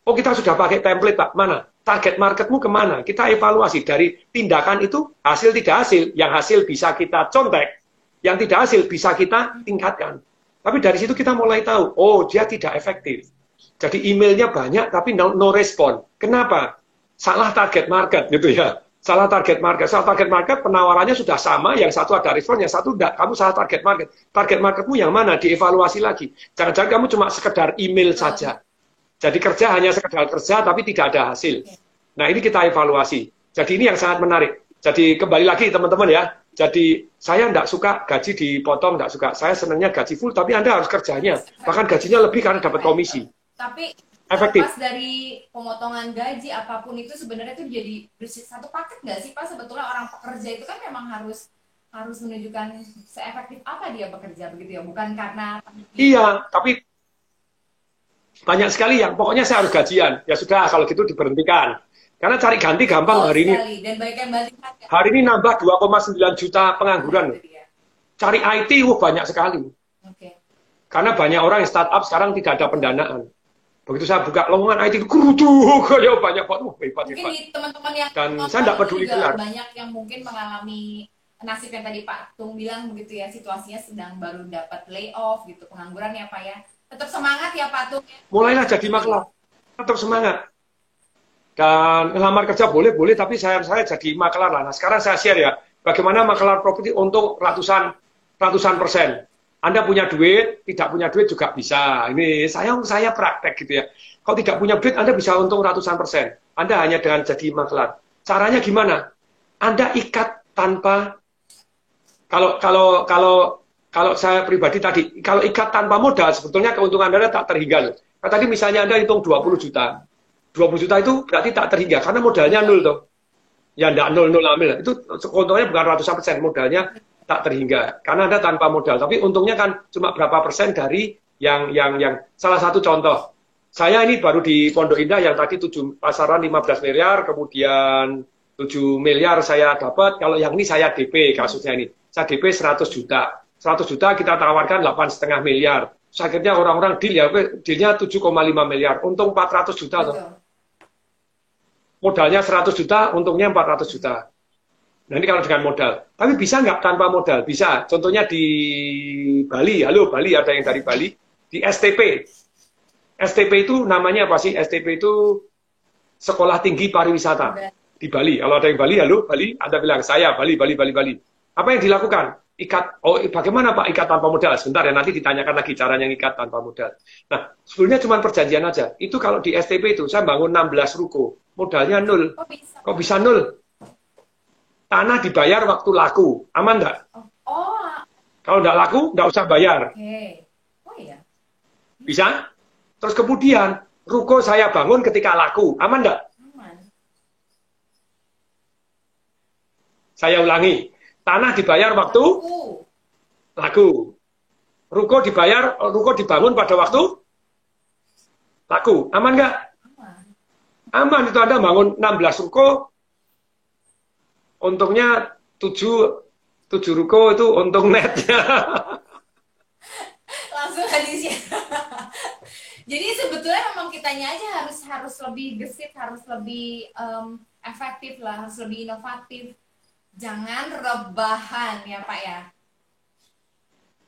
Oh, kita sudah pakai template Pak. Mana? Target marketmu kemana? Kita evaluasi dari tindakan itu hasil tidak hasil. Yang hasil bisa kita contek. Yang tidak hasil bisa kita tingkatkan. Tapi dari situ kita mulai tahu, oh dia tidak efektif. Jadi emailnya banyak tapi no respon. Kenapa? Salah target market gitu ya. Salah target market. Salah target market penawarannya sudah sama, yang satu ada respon, yang satu enggak. Kamu salah target market. Target marketmu yang mana? Dievaluasi lagi. Jangan-jangan kamu cuma sekedar email saja. Jadi kerja hanya sekedar kerja, tapi tidak ada hasil. Nah, ini kita evaluasi. Jadi ini yang sangat menarik. Jadi kembali lagi teman-teman ya. Jadi saya enggak suka gaji dipotong, enggak suka. Saya senangnya gaji full, tapi Anda harus kerjanya. Bahkan gajinya lebih karena dapat komisi. Tapi efektif. Pas dari pemotongan gaji apapun itu sebenarnya itu jadi satu paket nggak sih Pak? Sebetulnya orang pekerja itu kan memang harus menunjukkan seefektif apa dia bekerja begitu ya, bukan karena iya, tapi banyak sekali yang pokoknya saya harus gajian. Ya sudah, kalau gitu diberhentikan. Karena cari ganti gampang hari ini. Dan banyak yang balik. Hari ini nambah 2,9 juta pengangguran. Cari IT banyak sekali. Karena banyak orang yang startup sekarang tidak ada pendanaan. Begitu saya buka lowongan IT itu geruduk, ya banyak banget, hebat. Mungkin teman-teman yang dan saya tidak peduli juga banyak yang mungkin mengalami nasib yang tadi Pak Tung bilang begitu ya, situasinya sedang baru dapat layoff gitu, pengangguran ya Pak ya. Tetap semangat ya Pak Tung. Mulailah jadi maklar, tetap semangat. Dan ngelamar kerja boleh, tapi saya jadi maklar lah. Nah sekarang saya share ya, bagaimana maklar properti untung ratusan persen. Anda punya duit, tidak punya duit juga bisa. Ini saya praktek gitu ya. Kalau tidak punya duit, Anda bisa untung ratusan persen. Anda hanya dengan jadi maklar. Caranya gimana? Anda ikat tanpa kalau saya pribadi tadi, kalau ikat tanpa modal, sebetulnya keuntungan Anda tak terhingga loh. Nah, tadi misalnya Anda hitung 20 juta. 20 juta itu berarti tak terhingga karena modalnya nol tuh. Ya enggak nol ambil. Itu keuntungannya bukan ratusan persen, modalnya tak terhingga karena Anda tanpa modal, tapi untungnya kan cuma berapa persen dari yang salah satu contoh. Saya ini baru di Pondok Indah yang tadi pasaran 15 miliar, kemudian 7 miliar saya dapat. Kalau yang ini saya DP kasusnya ini. Saya DP 100 juta. 100 juta kita tawarkan 8,5 miliar. Terus akhirnya orang-orang dealnya 7,5 miliar. Untung 400 juta tuh. Modalnya 100 juta, untungnya 400 juta. Nah ini kalau dengan modal. Tapi bisa nggak tanpa modal? Bisa. Contohnya di Bali. Halo Bali, ada yang dari Bali. Di STP. STP itu namanya apa sih? STP itu Sekolah Tinggi Pariwisata. Di Bali. Kalau ada yang Bali, halo Bali. Anda bilang, saya Bali. Apa yang dilakukan? Bagaimana Pak ikat tanpa modal? Sebentar ya, nanti ditanyakan lagi caranya ikat tanpa modal. Nah, sebelumnya cuma perjanjian aja. Itu kalau di STP itu, saya bangun 16 ruko. Modalnya nol. Kok bisa nol? Tanah dibayar waktu laku, aman nggak? Kalau nggak laku, nggak usah bayar. Bisa? Terus kemudian, ruko saya bangun ketika laku, aman nggak? Saya ulangi, tanah dibayar waktu laku. Ruko dibangun pada waktu laku, aman nggak? Aman, itu Anda bangun 16 ruko, untungnya 7 ruko itu untung netnya. Langsung hadisnya. Jadi sebetulnya memang kitanya aja harus lebih gesit, harus lebih efektif lah, harus lebih inovatif. Jangan rebahan ya Pak ya.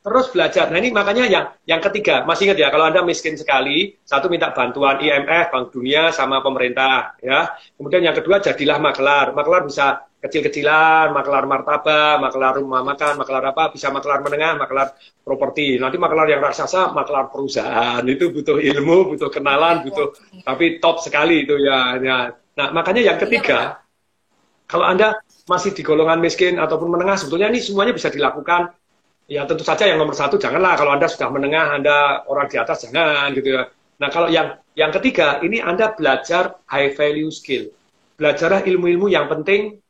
Terus belajar. Nah ini makanya yang ketiga, masih ingat ya, kalau Anda miskin sekali, satu minta bantuan IMF, Bank Dunia, sama pemerintah. Ya. Kemudian yang kedua, jadilah maklar. Maklar bisa kecil-kecilan, maklar martabak, maklar rumah makan, maklar apa, bisa maklar menengah, maklar properti. Nanti maklar yang raksasa, maklar perusahaan. Itu butuh ilmu, butuh kenalan, butuh, tapi top sekali itu ya. Nah makanya yang ketiga, kalau Anda masih di golongan miskin ataupun menengah, sebetulnya ini semuanya bisa dilakukan. Ya tentu saja yang nomor satu janganlah, kalau Anda sudah menengah, Anda orang di atas jangan gitu ya. Nah kalau yang ketiga, ini Anda belajar high value skill. Belajarlah ilmu-ilmu yang penting.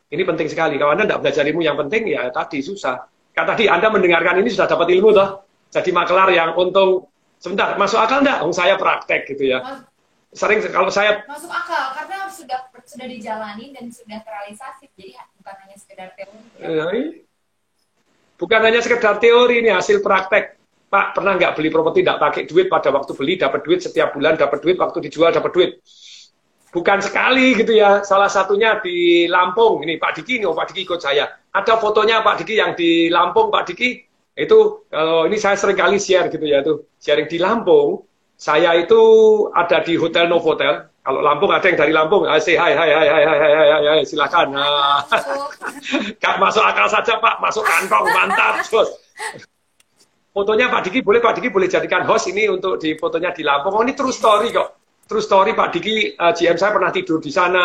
Ini penting sekali. Kalau Anda tidak belajar ilmu yang penting, ya tadi susah. Kayak tadi Anda mendengarkan ini sudah dapat ilmu toh. Jadi maklar yang untung sebentar, masuk akal enggak? Saya praktek gitu ya. Sering kalau saya masuk akal karena sudah dijalani dan sudah terrealisasi. Jadi bukan hanya sekedar teori. Bukan hanya sekedar teori, ini hasil praktek. Pak, pernah nggak beli properti tidak pakai duit pada waktu beli, dapat duit setiap bulan, dapat duit waktu dijual, dapat duit. Bukan sekali gitu ya. Salah satunya di Lampung. Ini Pak Diki, Pak Diki ikut saya. Ada fotonya Pak Diki yang di Lampung, Pak Diki. Itu, kalau ini saya sering kali share gitu ya, tuh sharing di Lampung. Saya itu ada di Hotel Novotel. Kalau Lampung ada yang dari Lampung, say hai, hai, hai, hai, hai, hai, hai, hai, silakan. Nah, gak masuk akal saja Pak, masuk kantong, mantap. Terus fotonya Pak Diki boleh jadikan host ini untuk di fotonya di Lampung. Oh ini true story kok, true story Pak Diki. GM saya pernah tidur di sana,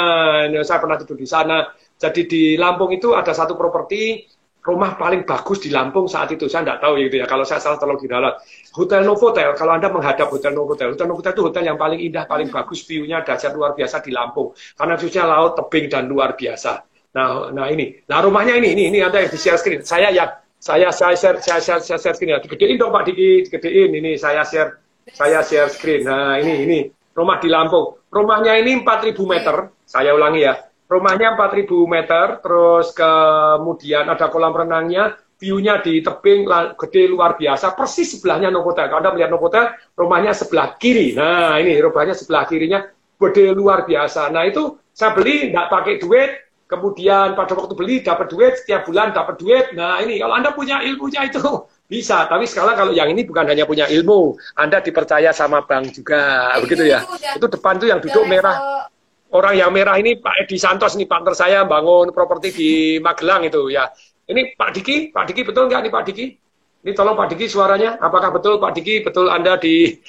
saya pernah tidur di sana. Jadi di Lampung itu ada satu properti rumah paling bagus di Lampung saat itu. Saya tidak tahu gitu ya. Kalau saya salah tolong diralat. Hotel Novotel. Kalau Anda menghadap Hotel Novotel itu hotel yang paling indah, paling bagus, view-nya dahsyat luar biasa di Lampung. Karena view-nya laut, tebing dan luar biasa. Nah ini. Nah rumahnya ini Anda yang di share screen. Saya share screen ya. Digedein dong Pak Diki, digedein. Ini saya share screen. Nah ini rumah di Lampung. Rumahnya ini 4.000 meter. Saya ulangi ya. Rumahnya 4.000 meter, terus kemudian ada kolam renangnya, view-nya di tebing gede luar biasa, persis sebelahnya Novotel. Kalau Anda melihat Novotel, rumahnya sebelah kiri. Nah, ini rumahnya sebelah kirinya gede luar biasa. Nah, itu saya beli, nggak pakai duit, kemudian pada waktu beli dapat duit, setiap bulan dapat duit. Nah, ini kalau Anda punya ilmunya itu bisa. Tapi sekarang kalau yang ini bukan hanya punya ilmu, Anda dipercaya sama bank juga, begitu ya. Itu depan tuh yang duduk merah. Orang yang merah ini Pak Edi Santos, nih partner saya bangun properti di Magelang itu ya. Ini Pak Diki betul nggak nih Pak Diki? Ini tolong Pak Diki suaranya, apakah betul Pak Diki, betul Anda di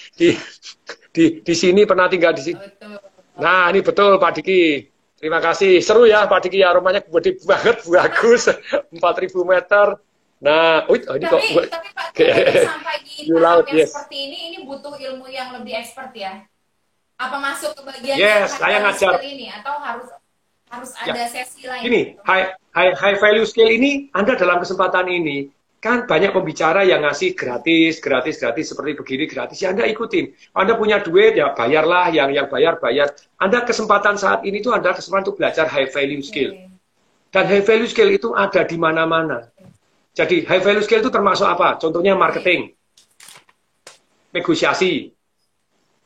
sini pernah tinggal di sini? Nah ini betul Pak Diki. Terima kasih, seru ya Pak Diki ya, rumahnya gede banget, bagus, 4.000 meter. Nah, ini kok tapi Pak sampai di tahap yang seperti ini butuh ilmu yang lebih expert ya. Apa masuk ke bagian saya ngajar ini atau harus ada sesi lain? Ini high value skill ini Anda dalam kesempatan ini kan banyak pembicara yang ngasih gratis seperti begini gratis ya Anda ikutin. Anda punya duit ya bayarlah, yang bayar. Anda kesempatan saat ini tuh Anda kesempatan untuk belajar high value skill. Dan high value skill itu ada di mana-mana. Jadi high value skill itu termasuk apa? Contohnya marketing, negosiasi,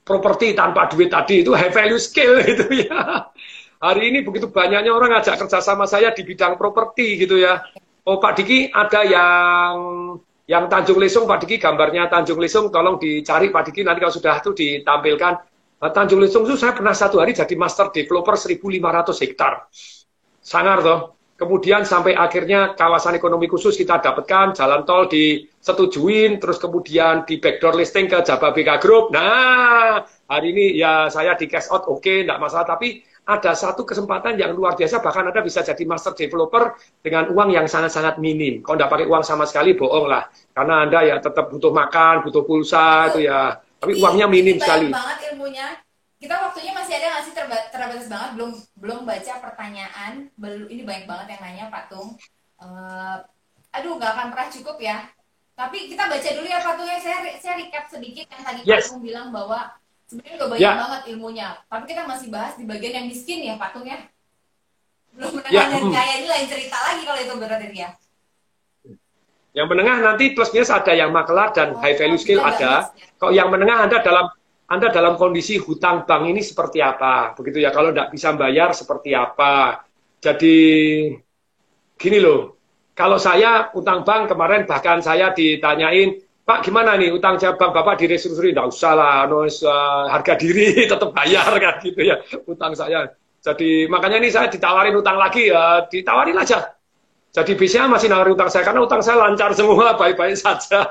properti tanpa duit tadi, itu high value skill gitu ya. Hari ini begitu banyaknya orang ngajak kerja sama saya di bidang properti gitu ya. Oh Pak Diki ada yang Tanjung Lesung, Pak Diki gambarnya Tanjung Lesung tolong dicari Pak Diki nanti kalau sudah itu ditampilkan. Tanjung Lesung itu saya pernah satu hari jadi master developer 1.500 hektar. Sangar toh. Kemudian sampai akhirnya kawasan ekonomi khusus kita dapatkan, jalan tol disetujuin, terus kemudian di backdoor listing ke Jababeka Group. Nah, hari ini ya saya di cash out, oke, enggak masalah. Tapi ada satu kesempatan yang luar biasa, bahkan Anda bisa jadi master developer dengan uang yang sangat-sangat minim. Kalau enggak pakai uang sama sekali, bohong lah. Karena Anda ya tetap butuh makan, butuh pulsa, itu ya. Tapi uangnya minim sekali. Banget ilmunya. Kita waktunya masih ada nggak sih, terbatas banget, belum baca pertanyaan, ini banyak banget yang nanya Pak Tung. Aduh nggak akan pernah cukup ya. Tapi kita baca dulu ya Pak Tung ya, saya recap sedikit yang tadi Pak Tung bilang bahwa sebenarnya udah banyak banget ilmunya. Tapi kita masih bahas di bagian yang miskin ya Pak Tung ya. Belum menengah dan kaya, ini lain cerita lagi kalau itu berarti ya. Yang menengah nanti plus minus ada yang makelar dan high value skill ada. Kalau yang menengah Anda dalam kondisi hutang bank ini seperti apa, begitu ya. Kalau tidak bisa bayar seperti apa. Jadi gini loh, kalau saya utang bank kemarin bahkan saya ditanyain, Pak gimana nih utang bank Bapak direstruksi? Nggak usah lah, harga diri tetap bayar kan gitu ya utang saya. Jadi makanya ini saya ditawarin utang lagi ya, ditawarin aja. Jadi BCA masih nawarin utang saya, karena utang saya lancar semua, baik-baik saja.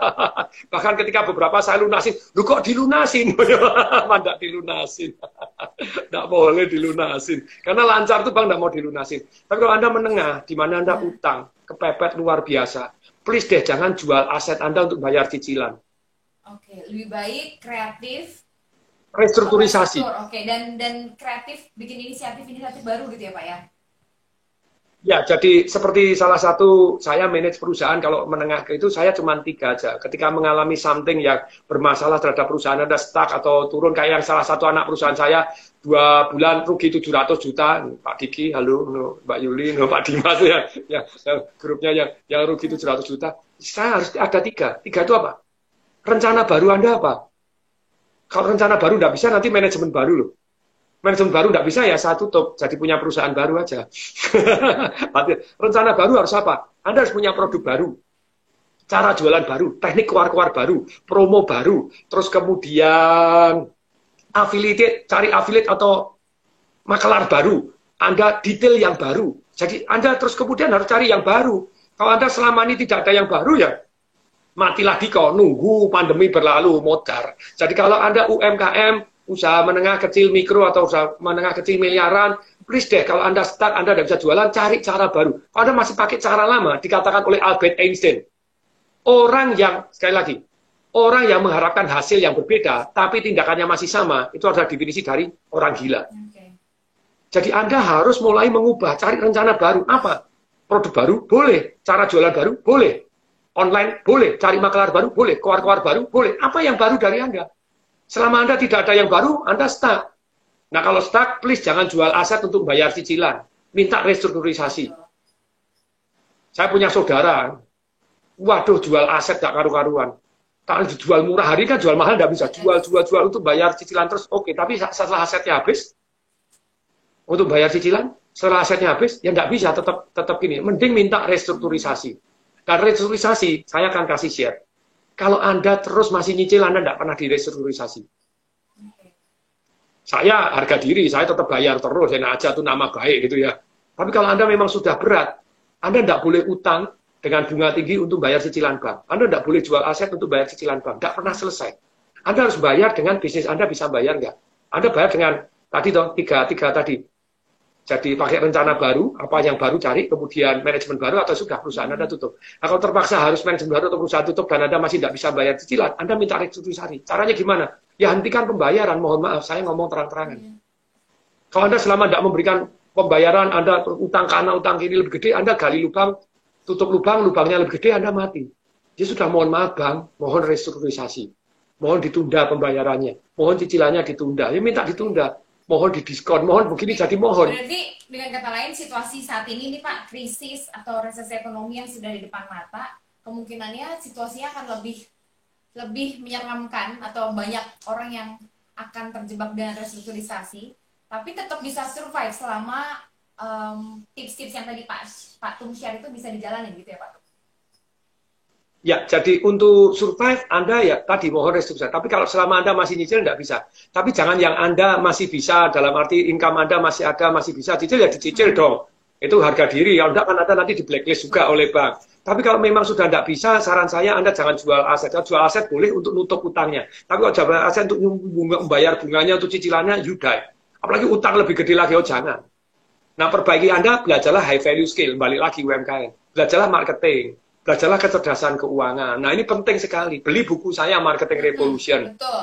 Bahkan ketika beberapa saya lunasin, lu kok dilunasin? Tidak dilunasin. Tidak boleh dilunasin. Karena lancar tuh bang, tidak mau dilunasin. Tapi kalau Anda menengah, di mana Anda utang, kepepet luar biasa, please deh, jangan jual aset Anda untuk bayar cicilan. Oke, lebih baik kreatif. Restrukturisasi. Oke, dan kreatif bikin inisiatif baru gitu ya Pak ya? Ya, jadi seperti salah satu saya manage perusahaan, kalau menengah ke itu saya cuma 3 aja. Ketika mengalami something yang bermasalah terhadap perusahaan, ada stuck atau turun, kayak yang salah satu anak perusahaan saya 2 bulan rugi 700 juta. Pak Diki, halo, Mbak Yuli, Pak Dimas ya grupnya yang rugi 700 juta. Saya harus ada 3. 3 itu apa? Rencana baru Anda apa? Kalau rencana baru nggak bisa, nanti manajemen baru loh. Manajemen baru nggak bisa ya saya tutup, jadi punya perusahaan baru aja. Rencana baru harus apa? Anda harus punya produk baru. cara jualan baru, teknik keluar-keluar baru, promo baru, terus kemudian affiliate, cari affiliate atau makelar baru, Anda detail yang baru. Jadi Anda terus kemudian harus cari yang baru. Kalau Anda selama ini tidak ada yang baru ya mati lagi kok, nunggu pandemi berlalu, modar. Jadi kalau Anda UMKM, usaha menengah kecil mikro atau usaha menengah kecil miliaran, please deh kalau Anda start, Anda tidak bisa jualan, cari cara baru. Kalau Anda masih pakai cara lama, dikatakan oleh Albert Einstein, orang yang, sekali lagi, orang yang mengharapkan hasil yang berbeda, tapi tindakannya masih sama, itu adalah definisi dari orang gila. Jadi Anda harus mulai mengubah, cari rencana baru. Apa? Produk baru? Boleh. Cara jualan baru? Boleh. Online? Boleh. Cari makelar baru? Boleh. Keluar-keluar baru? Boleh. Apa yang baru dari Anda? Selama Anda tidak ada yang baru, Anda stuck. Nah kalau stuck, please jangan jual aset untuk bayar cicilan. Minta restrukturisasi. Saya punya saudara, waduh jual aset gak karu-karuan. Kalau dijual murah, hari kan jual mahal nggak bisa. Jual untuk bayar cicilan terus, oke. Tapi setelah asetnya habis, untuk bayar cicilan, setelah asetnya habis, ya nggak bisa, tetap gini. Mending minta restrukturisasi. Dan restrukturisasi, saya akan kasih share. Kalau Anda terus masih nyicil, Anda nggak pernah direstrukturisasi. Saya harga diri, saya tetap bayar terus, enak aja tuh nama baik gitu ya. Tapi kalau Anda memang sudah berat, Anda nggak boleh utang dengan bunga tinggi untuk bayar cicilan bank. Anda tidak boleh jual aset untuk bayar cicilan bank. Tidak pernah selesai. Anda harus bayar dengan bisnis Anda bisa bayar nggak? Anda bayar dengan tadi toh tiga tadi. Jadi pakai rencana baru, apa yang baru cari, kemudian manajemen baru atau sudah perusahaan Anda tutup. Nah, kalau terpaksa harus manajemen baru atau perusahaan tutup dan Anda masih tidak bisa bayar cicilan, Anda minta restrukturisasi. Caranya gimana? Ya hentikan pembayaran. Mohon maaf, saya ngomong terang-terangan. Kalau Anda selama tidak memberikan pembayaran, Anda utang kanan, utang kiri lebih gede, Anda gali lubang, tutup lubang, lubangnya lebih gede, Anda mati. Dia sudah mohon maaf bang, mohon restrukturisasi. Mohon ditunda pembayarannya. Mohon cicilannya ditunda. Ya minta ditunda. Mohon didiskon. Mohon begini jadi mohon. Berarti dengan kata lain situasi saat ini nih Pak, krisis atau resesi ekonomi yang sudah di depan mata, kemungkinannya situasinya akan lebih menyeramkan atau banyak orang yang akan terjebak dengan restrukturisasi, tapi tetap bisa survive selama tips-tips yang tadi Pak Tung share itu bisa dijalani gitu ya Pak? Ya, jadi untuk survive Anda ya tadi mohon restrukturisasi. Tapi kalau selama Anda masih nyicil nggak bisa. Tapi jangan yang Anda masih bisa, dalam arti income Anda masih ada, masih bisa cicil ya dicicil dong. Itu harga diri. Kalau enggak kan Anda nanti di blacklist juga oleh bank. Tapi kalau memang sudah nggak bisa, saran saya Anda jangan jual aset. Kalau jual aset boleh untuk nutup utangnya. Tapi kalau jual aset untuk membayar bunganya, untuk cicilannya, you die. Apalagi utang lebih gede lagi, oh jangan. Nah, perbaiki Anda, belajarlah high value skill, balik lagi UMKM. Belajarlah marketing, belajarlah kecerdasan keuangan. Nah, ini penting sekali. Beli buku saya Marketing Revolution. Betul.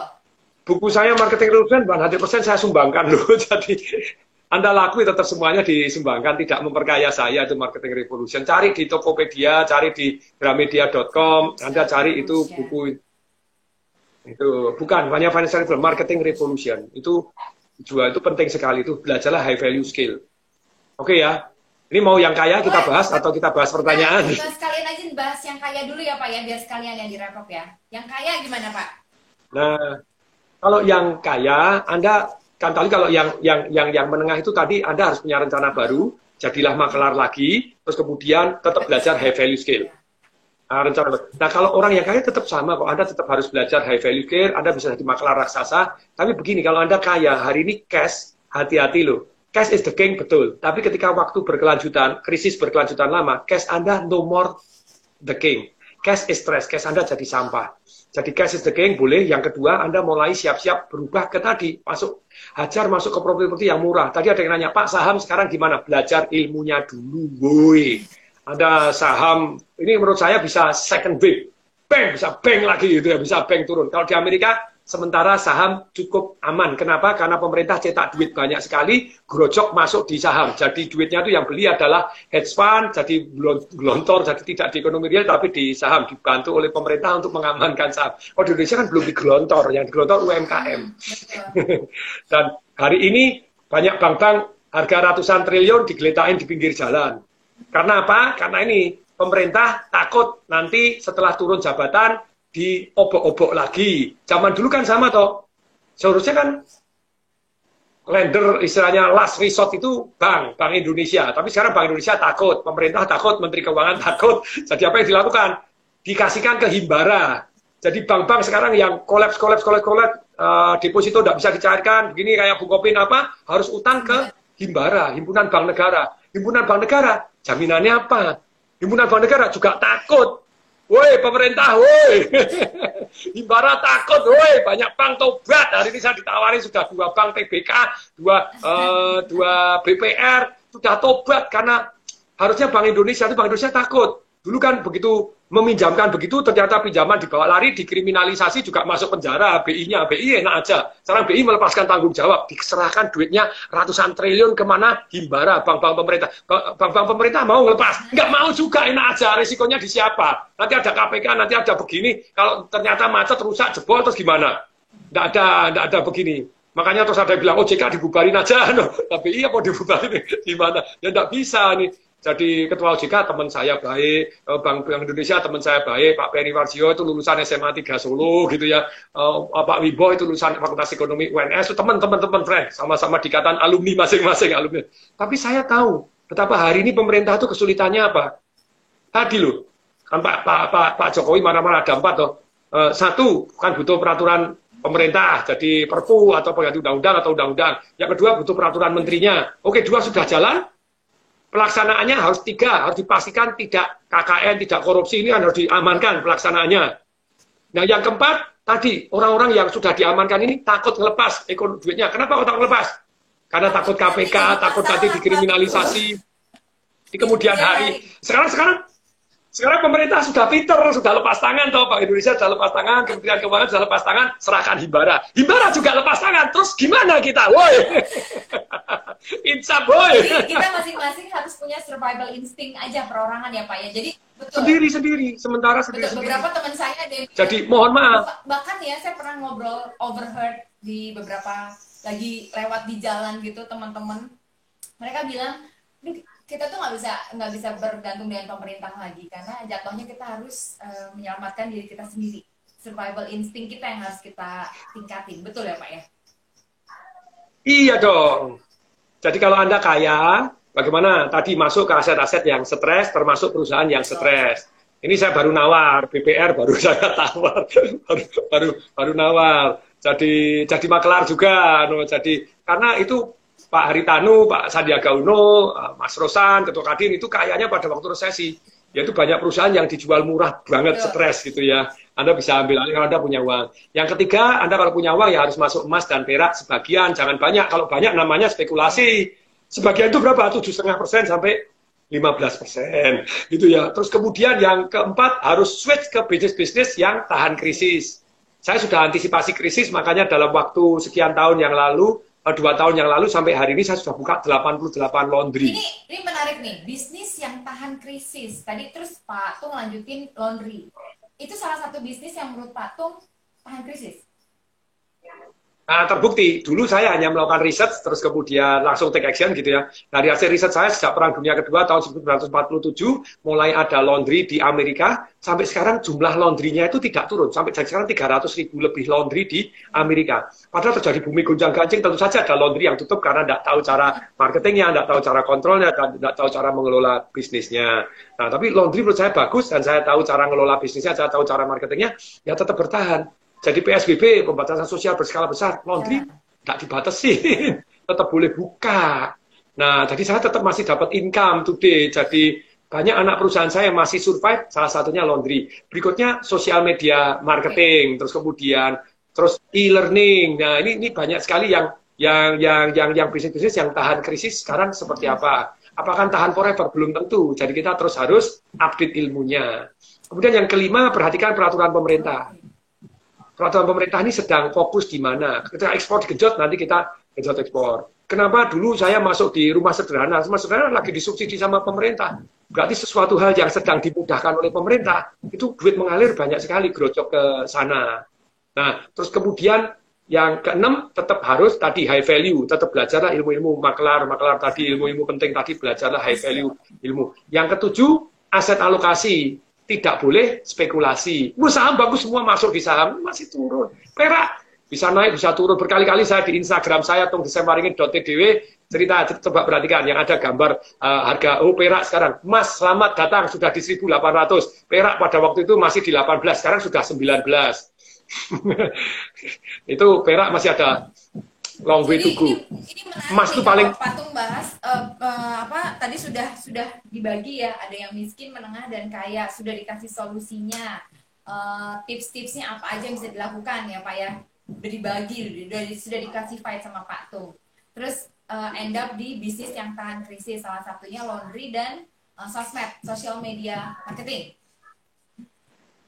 Buku saya Marketing Revolution, 100% saya sumbangkan loh. Jadi, Anda laku tetap semuanya disumbangkan, tidak memperkaya saya itu Marketing Revolution. Cari di Tokopedia, cari di gramedia.com, Anda cari itu buku. Itu bukan, hanya Financial Revolution, Marketing Revolution. Itu jual itu penting sekali, itu belajarlah high value skill. Oke ya, ini mau yang kaya kita bahas atau kita bahas pertanyaan? Kita sekalian aja bahas yang kaya dulu ya Pak ya, biar sekalian yang direpop ya. Yang kaya gimana Pak? Nah, kalau yang kaya, Anda kan tadi kalau yang menengah itu tadi Anda harus punya rencana baru, jadilah makelar lagi, terus kemudian tetap belajar high value skill. Nah, kalau orang yang kaya tetap sama kok, Anda tetap harus belajar high value skill, Anda bisa jadi makelar raksasa. Tapi begini, kalau Anda kaya hari ini cash, hati-hati loh. Cash is the king, betul. Tapi ketika waktu berkelanjutan, krisis berkelanjutan lama, cash Anda no more the king. Cash is stress, cash Anda jadi sampah. Jadi cash is the king, boleh. Yang kedua, Anda mulai siap-siap berubah ke tadi. Masuk ke properti yang murah. Tadi ada yang nanya, Pak, saham sekarang gimana? Belajar ilmunya dulu, boy. Ada saham, ini menurut saya bisa second wave. Bang, bisa bang lagi gitu ya, bisa bang turun. Kalau di Amerika, sementara saham cukup aman. Kenapa? Karena pemerintah cetak duit banyak sekali, grojok masuk di saham. Jadi duitnya itu yang beli adalah hedge fund, jadi gelontor, jadi tidak di ekonomi real, tapi di saham. Dibantu oleh pemerintah untuk mengamankan saham. Oh, di Indonesia kan belum digelontor, yang digelontor UMKM. Dan hari ini banyak bank-bank harga ratusan triliun digeletain di pinggir jalan. Karena apa? Karena ini pemerintah takut nanti setelah turun jabatan, diobok-obok lagi. Zaman dulu kan sama toh. Seharusnya kan lender istilahnya last resort itu Bank Indonesia. Tapi sekarang Bank Indonesia takut, pemerintah takut, Menteri Keuangan takut. Jadi apa yang dilakukan? dikasihkan ke Himbara. Jadi bank-bank sekarang yang kolaps, deposito tidak bisa dicairkan, begini kayak Bukopin apa, harus utang ke Himbara, Himpunan Bank Negara. Himpunan Bank Negara, jaminannya apa? Himpunan Bank Negara juga takut. Woi pemerintah, woi. Himbara takut, woi banyak bank tobat. Hari ini saya ditawari sudah 2 bank TBK, 2 BPR, sudah tobat karena harusnya Bank Indonesia takut. Dulu kan begitu meminjamkan begitu, ternyata pinjaman dibawa lari, dikriminalisasi, juga masuk penjara. BI enak aja. Sekarang BI melepaskan tanggung jawab, diserahkan duitnya ratusan triliun kemana? Himbara, bank-bank pemerintah. Bank-bank pemerintah mau ngelepas? Nggak mau juga, enak aja. Resikonya di siapa? Nanti ada KPK, nanti ada begini. Kalau ternyata macet, rusak, jebol, terus gimana? Nggak ada begini. Makanya terus ada yang bilang, OJK dibubarin aja. No. Tapi iya mau dibubarin, gimana? Ya nggak bisa nih. Jadi ketua OJK teman saya baik, Bank Indonesia teman saya baik, Pak Peri Warjio itu lulusan SMA 3 Solo gitu ya, Pak Wibo itu lulusan Fakultas Ekonomi UNS, itu teman-teman friend, sama-sama dikatakan alumni masing-masing alumni. Tapi saya tahu betapa hari ini pemerintah itu kesulitannya apa. Tadi loh, kan Pak Jokowi marah-marah ada 4 toh. 1 kan butuh peraturan pemerintah, jadi Perpu atau pengganti undang-undang atau undang-undang. Yang kedua butuh peraturan menterinya. Oke, 2 sudah jalan. Pelaksanaannya harus 3, harus dipastikan tidak KKN, tidak korupsi, ini harus diamankan pelaksanaannya. Nah yang keempat, tadi orang-orang yang sudah diamankan ini takut ngelepas duitnya. Kenapa kok takut ngelepas? Karena takut KPK, takut nanti dikriminalisasi di kemudian hari. Sekarang pemerintah sudah pinter, sudah lepas tangan, toh Bank Indonesia sudah lepas tangan, Kementerian Keuangan sudah lepas tangan, serahkan Himbara. Himbara juga lepas tangan, terus gimana kita? Woi, insaf, woi. Jadi kita masing-masing harus punya survival instinct aja perorangan ya Pak ya. Jadi betul. Sendiri, sementara sendiri. Beberapa teman saya ada yang jadi mohon maaf. Bahkan ya saya pernah ngobrol overheard di beberapa lagi lewat di jalan gitu teman-teman. Mereka bilang kita tuh nggak bisa bergantung dengan pemerintah lagi karena jatuhnya kita harus menyelamatkan diri kita sendiri. Survival instinct kita yang harus kita tingkatin, betul ya Pak ya? Iya dong. Jadi kalau Anda kaya, bagaimana tadi masuk ke aset-aset yang stres, termasuk perusahaan yang stres. Ini saya baru nawar, BPR baru saya tawar, baru nawar. Jadi makelar juga, jadi karena itu Pak Haritanu, Pak Sandiaga Uno, Mas Rosan, Ketua Kadin itu kayaknya pada waktu resesi. Yaitu banyak perusahaan yang dijual murah banget, stres gitu ya. Anda bisa ambil alih kalau Anda punya uang. Yang ketiga, Anda kalau punya uang ya harus masuk emas dan perak sebagian, jangan banyak. Kalau banyak namanya spekulasi. Sebagian itu berapa? 7,5% sampai 15%. Gitu ya. Terus kemudian yang keempat harus switch ke bisnis-bisnis yang tahan krisis. Saya sudah antisipasi krisis, makanya dalam waktu sekian tahun yang lalu, 2 tahun yang lalu sampai hari ini saya sudah buka 88 laundry. Ini menarik nih, bisnis yang tahan krisis. Tadi terus Pak Tung lanjutin laundry. Itu salah satu bisnis yang menurut Pak Tung tahan krisis. Nah, terbukti. Dulu saya hanya melakukan riset, terus kemudian langsung take action gitu ya. Dari hasil riset saya sejak Perang Dunia Kedua tahun 1947, mulai ada laundry di Amerika, sampai sekarang jumlah laundrynya itu tidak turun. Sampai sekarang 300.000 lebih laundry di Amerika. Padahal terjadi bumi gonjang-ganjing, tentu saja ada laundry yang tutup karena tidak tahu cara marketingnya, tidak tahu cara kontrolnya, tidak tahu cara mengelola bisnisnya. Nah, tapi laundry menurut saya bagus, dan saya tahu cara mengelola bisnisnya, saya tahu cara marketingnya, ya tetap bertahan. Jadi PSBB, pembatasan sosial berskala besar, laundry tidak dibatasi, tetap boleh buka. Nah, jadi saya tetap masih dapat income today. Jadi banyak anak perusahaan saya yang masih survive, salah satunya laundry. Berikutnya sosial media marketing, terus kemudian e-learning. Nah, ini banyak sekali yang bisnis-bisnis yang tahan krisis sekarang seperti apa. Apakah tahan forever? Belum tentu. Jadi kita terus harus update ilmunya. Kemudian yang kelima, perhatikan peraturan pemerintah. Peraturan pemerintah ini sedang fokus di mana. Ketika ekspor digenjot, nanti kita genjot ekspor. Kenapa dulu saya masuk di rumah sederhana? Rumah sederhana lagi disubsidi sama pemerintah. Berarti sesuatu hal yang sedang dimudahkan oleh pemerintah, itu duit mengalir banyak sekali, gerojok ke sana. Nah, terus kemudian yang keenam, tetap harus tadi high value, tetap belajarlah ilmu-ilmu maklar tadi, ilmu-ilmu penting tadi, belajarlah high value ilmu. Yang ketujuh, aset alokasi. Tidak boleh spekulasi. Saham bagus semua masuk di saham, masih turun. Perak Bisa naik, bisa turun. Berkali-kali saya di Instagram saya, tunggisemaringin.tdw, cerita, coba perhatikan, yang ada gambar harga, perak sekarang. Mas, selamat datang, sudah di 1.800. Perak pada waktu itu masih di 18, sekarang sudah 19. Itu perak masih ada long way to go. Ini menarik Emas nih, tuh paling Patung bahas apa tadi sudah dibagi ya, ada yang miskin, menengah dan kaya, sudah dikasih solusinya, tips-tipsnya apa aja yang bisa dilakukan ya Pak ya, udah dibagi, sudah dikasih fight sama Pak Tung. Terus end up di bisnis yang tahan krisis, salah satunya laundry dan sosmed, social media marketing.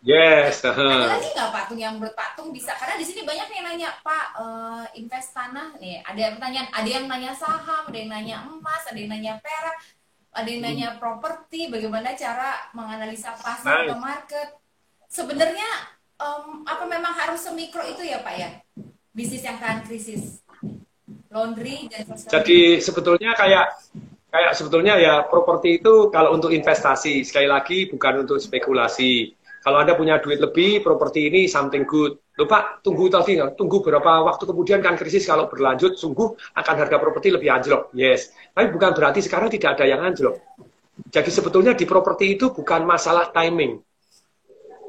yes. Ada lagi nggak Pak Tung yang menurut Pak Tung bisa? Karena di sini banyak yang nanya Pak, invest tanah nih. Ada pertanyaan, ada yang nanya saham, ada yang nanya emas, ada yang nanya perak, ada yang nanya properti. Bagaimana cara menganalisa pasar atau market? Sebenarnya apa memang harus semikro itu ya Pak ya? Bisnis yang tahan krisis, laundry dan sosial. Jadi sebetulnya kayak sebetulnya ya properti itu kalau untuk investasi, sekali lagi bukan untuk spekulasi. Kalau Anda punya duit lebih, properti ini something good. Loh Pak, tunggu tadi nggak? Tunggu berapa waktu kemudian kan krisis kalau berlanjut, sungguh akan harga properti lebih anjlok. Yes. Tapi bukan berarti sekarang tidak ada yang anjlok. Jadi sebetulnya di properti itu bukan masalah timing.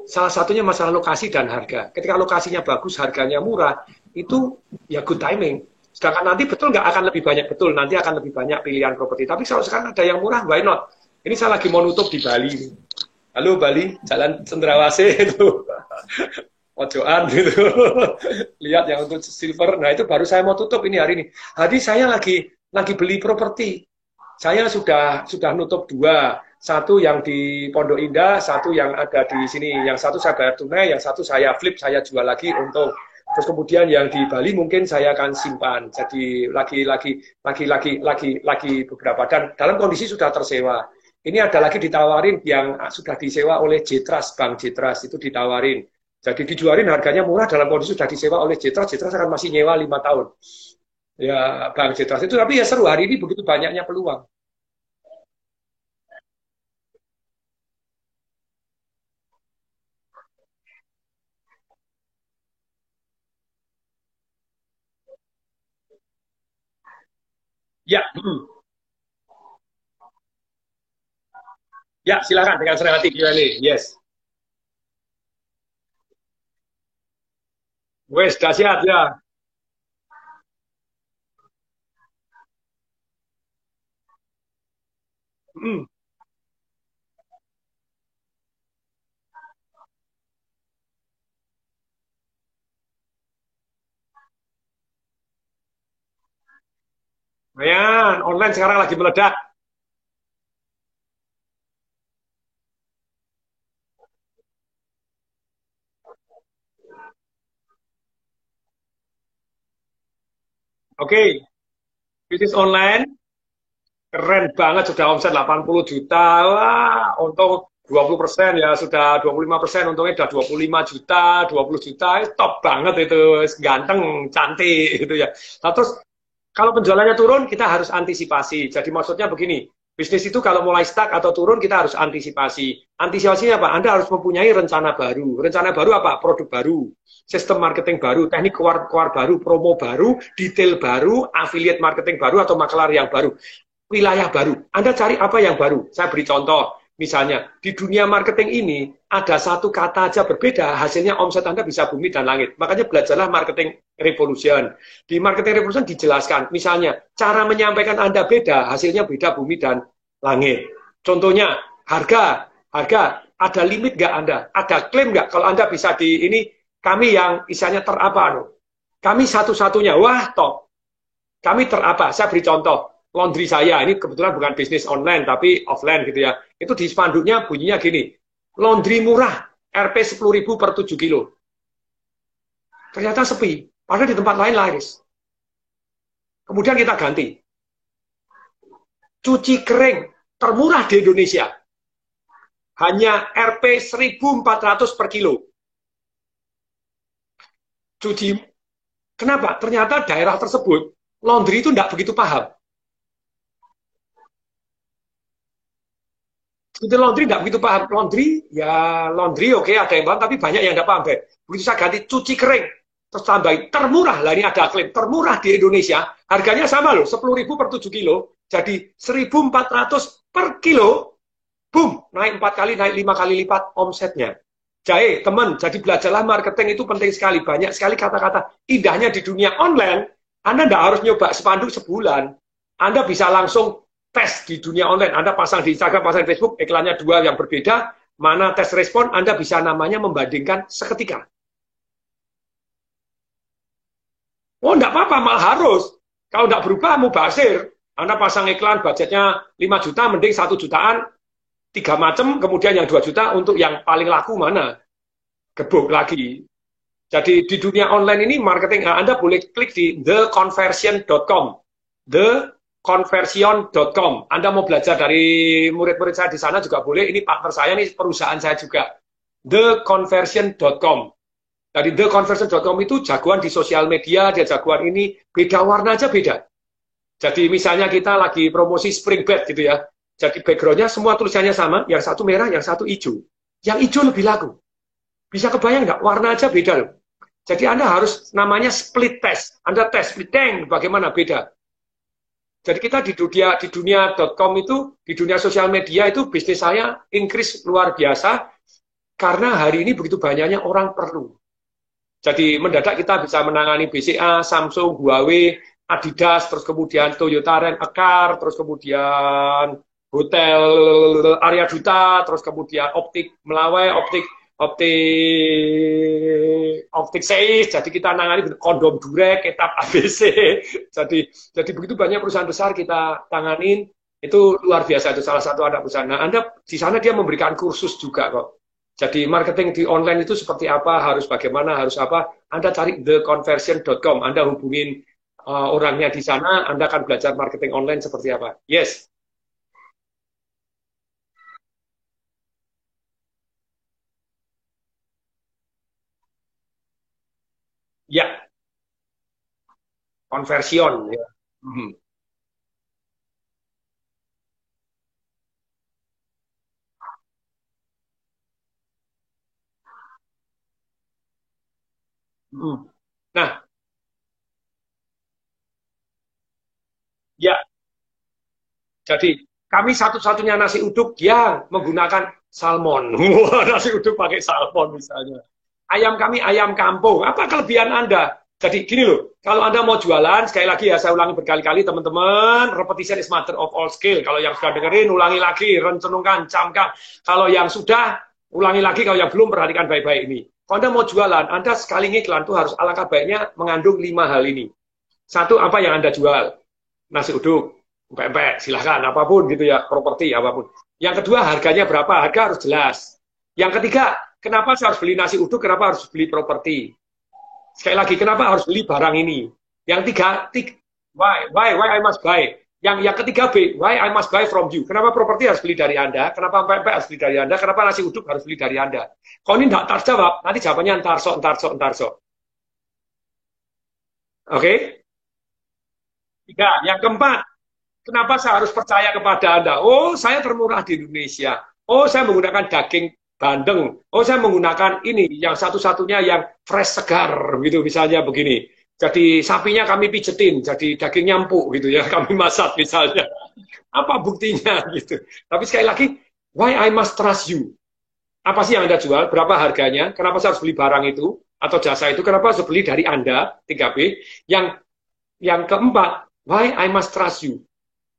Salah satunya masalah lokasi dan harga. Ketika lokasinya bagus, harganya murah, itu ya good timing. Sedangkan nanti betul nggak akan lebih banyak, betul. Nanti akan lebih banyak pilihan properti. Tapi kalau sekarang ada yang murah, why not? Ini saya lagi mau nutup di Bali. Halo Bali, Jalan Cendrawasih itu. Pojokan gitu. Lihat yang untuk silver. Nah itu baru saya mau tutup ini hari ini. Hari saya lagi beli properti. Saya sudah nutup 2. Satu yang di Pondok Indah, satu yang ada di sini. Yang satu saya bayar tunai, yang satu saya flip, saya jual lagi untung. Terus kemudian yang di Bali mungkin saya akan simpan. Jadi lagi beberapa, dan dalam kondisi sudah tersewa. Ini ada lagi ditawarin yang sudah disewa oleh Jetras, Bank Jetras itu ditawarin. Jadi dijualin harganya murah dalam kondisi sudah disewa oleh Jetras. Jetras akan masih nyewa 5 tahun. Ya, Bank Jetras itu, tapi ya seru, hari ini begitu banyaknya peluang. Ya, ya silakan dengan senang hati Q&A. Yes. Wes, dahsyat ya. Hmm. Lumayan, online sekarang lagi meledak. Oke, bisnis online keren banget, sudah omset 80 juta. Wah, untung 20% ya, sudah 25%, untungnya sudah 25 juta, 20 juta, top banget itu, ganteng, cantik gitu ya. Nah, terus kalau penjualannya turun, kita harus antisipasi. Jadi maksudnya begini, bisnis itu kalau mulai stuck atau turun, kita harus antisipasi. Antisipasinya apa? Anda harus mempunyai rencana baru. Rencana baru apa? Produk baru, sistem marketing baru, teknik keluar baru, promo baru, detail baru, affiliate marketing baru, atau makelar yang baru. Wilayah baru. Anda cari apa yang baru? Saya beri contoh. Misalnya, di dunia marketing ini, ada satu kata aja berbeda, hasilnya omset Anda bisa bumi dan langit. Makanya belajarlah marketing revolution. Di marketing revolution dijelaskan, misalnya, cara menyampaikan Anda beda, hasilnya beda bumi dan langit. Contohnya, harga, ada limit nggak Anda? Ada klaim nggak? Kalau Anda bisa di ini, kami yang misalnya terapa, kami satu-satunya, wah top. Kami terapa, saya beri contoh. Laundry saya, ini kebetulan bukan bisnis online, tapi offline gitu ya. Itu di spanduknya bunyinya gini, laundry murah, Rp 10.000 per 7 kilo. Ternyata sepi, padahal di tempat lain laris. Kemudian kita ganti, cuci kering termurah di Indonesia, hanya Rp 1.400 per kilo. Cuci, kenapa? Ternyata daerah tersebut, laundry itu tidak begitu paham. Itu laundry nggak begitu paham. Laundry, ya laundry oke, ada yang paham, tapi banyak yang nggak paham. Begitu saya ganti cuci kering, terus tambahin termurah, lah ini ada klaim termurah di Indonesia, harganya sama loh, 10.000 per 7 kilo, jadi 1.400 per kilo, boom, naik 4 kali, naik 5 kali lipat omsetnya. Jadi teman, jadi belajarlah marketing itu penting sekali, banyak sekali kata-kata indahnya di dunia online. Anda tidak harus nyoba spanduk sebulan, Anda bisa langsung tes di dunia online, Anda pasang di Instagram, pasang di Facebook, iklannya dua yang berbeda, mana tes respon, Anda bisa namanya membandingkan seketika. Oh, enggak apa-apa, malah harus. Kalau enggak berubah, mau basir. Anda pasang iklan, budgetnya 5 juta, mending 1 jutaan, 3 macam, kemudian yang 2 juta untuk yang paling laku mana? Gebuk lagi. Jadi di dunia online ini marketing, Anda boleh klik di theconversion.com. theconversion.com. Anda mau belajar dari murid-murid saya di sana juga boleh. Ini partner saya, ini perusahaan saya juga. theconversion.com. Dari theconversion.com itu jagoan di sosial media, dia jagoan ini, beda warna aja beda. Jadi misalnya kita lagi promosi spring bed gitu ya. Jadi backgroundnya semua tulisannya sama, yang satu merah, yang satu hijau. Yang hijau lebih laku. Bisa kebayang nggak? Warna aja beda loh. Jadi Anda harus namanya split test. Anda tes split tank, bagaimana beda. Jadi kita di dunia.com itu, di dunia sosial media itu bisnis saya increase luar biasa karena hari ini begitu banyaknya orang perlu. Jadi mendadak kita bisa menangani BCA, Samsung, Huawei, Adidas, terus kemudian Toyota Rent-A-Car, terus kemudian Hotel Arya Duta, terus kemudian Optik Melawai, Optik Seis, jadi kita nangani kondom Durek, Ketap ABC, jadi begitu banyak perusahaan besar kita tanganin, itu luar biasa, itu salah satu anak perusahaan. Nah, Anda di sana dia memberikan kursus juga kok. Jadi marketing di online itu seperti apa, harus bagaimana, harus apa. Anda cari theconversion.com, Anda hubungin orangnya di sana, Anda akan belajar marketing online seperti apa. Yes. Ya, conversion. Ya. Hmm. Hmm. Nah, ya, jadi kami satu-satunya nasi uduk yang menggunakan salmon. Wah, nasi uduk pakai salmon misalnya. Ayam kami ayam kampung. Apa kelebihan Anda? Jadi gini loh, kalau Anda mau jualan, sekali lagi ya saya ulangi berkali-kali teman-teman, repetition is mother of all skill. Kalau yang sudah dengerin, ulangi lagi, renungkan, camkan. Kalau yang sudah, ulangi lagi. Kalau yang belum, perhatikan baik-baik ini. Kalau Anda mau jualan, Anda sekali ngiklan tuh harus alangkah baiknya mengandung 5 hal ini. Satu, apa yang Anda jual? Nasi uduk, pempek, silahkan, apapun gitu ya, properti, apapun. Yang kedua, harganya berapa? Harga harus jelas. Yang ketiga, kenapa saya harus beli nasi uduk, kenapa harus beli properti? Sekali lagi, kenapa harus beli barang ini? Yang tiga, why I must buy? Yang ketiga B, why I must buy from you? Kenapa properti harus beli dari Anda? Kenapa pempek harus beli dari Anda? Kenapa nasi uduk harus beli dari Anda? Kalau ini tidak terjawab, nanti jawabannya entar so. Oke? Tiga, yang keempat, kenapa saya harus percaya kepada Anda? Oh, saya termurah di Indonesia. Oh, saya menggunakan daging bandeng. Oh, saya menggunakan ini, yang satu-satunya yang fresh segar, gitu misalnya begini. Jadi sapinya kami pijetin, jadi dagingnya empuk gitu ya, kami masak misalnya. Apa buktinya gitu. Tapi sekali lagi, why I must trust you? Apa sih yang Anda jual? Berapa harganya? Kenapa saya harus beli barang itu atau jasa itu? Kenapa harus beli dari Anda? 3B. Yang keempat, why I must trust you?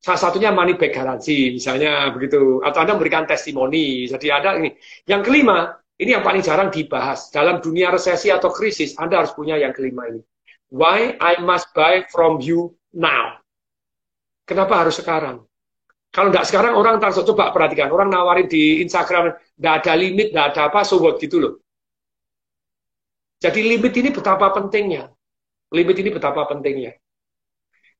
Salah satunya money back garansi, misalnya begitu. Atau Anda memberikan testimoni. Jadi ada ini. Yang kelima, ini yang paling jarang dibahas. Dalam dunia resesi atau krisis, Anda harus punya yang kelima ini. Why I must buy from you now? Kenapa harus sekarang? Kalau nggak sekarang, orang ntar coba perhatikan. Orang nawarin di Instagram, nggak ada limit, nggak ada apa, so what gitu loh. Jadi limit ini betapa pentingnya. Limit ini betapa pentingnya.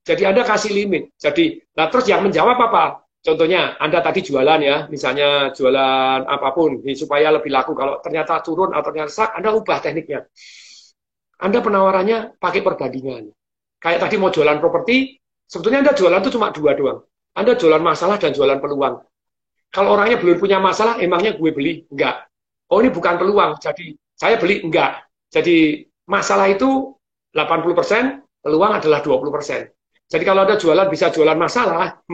Jadi Anda kasih limit. Jadi, nah terus yang menjawab apa? Contohnya, Anda tadi jualan ya, misalnya jualan apapun, supaya lebih laku. Kalau ternyata turun atau ternyata stuck, Anda ubah tekniknya. Anda penawarannya pakai perbandingan. Kayak tadi mau jualan properti, sebetulnya Anda jualan itu cuma dua doang. Anda jualan masalah dan jualan peluang. Kalau orangnya belum punya masalah, emangnya gue beli? Enggak. Oh ini bukan peluang, jadi saya beli? Enggak. Jadi Masalah itu 80%, peluang adalah 20%. Jadi kalau Anda jualan bisa jualan masalah,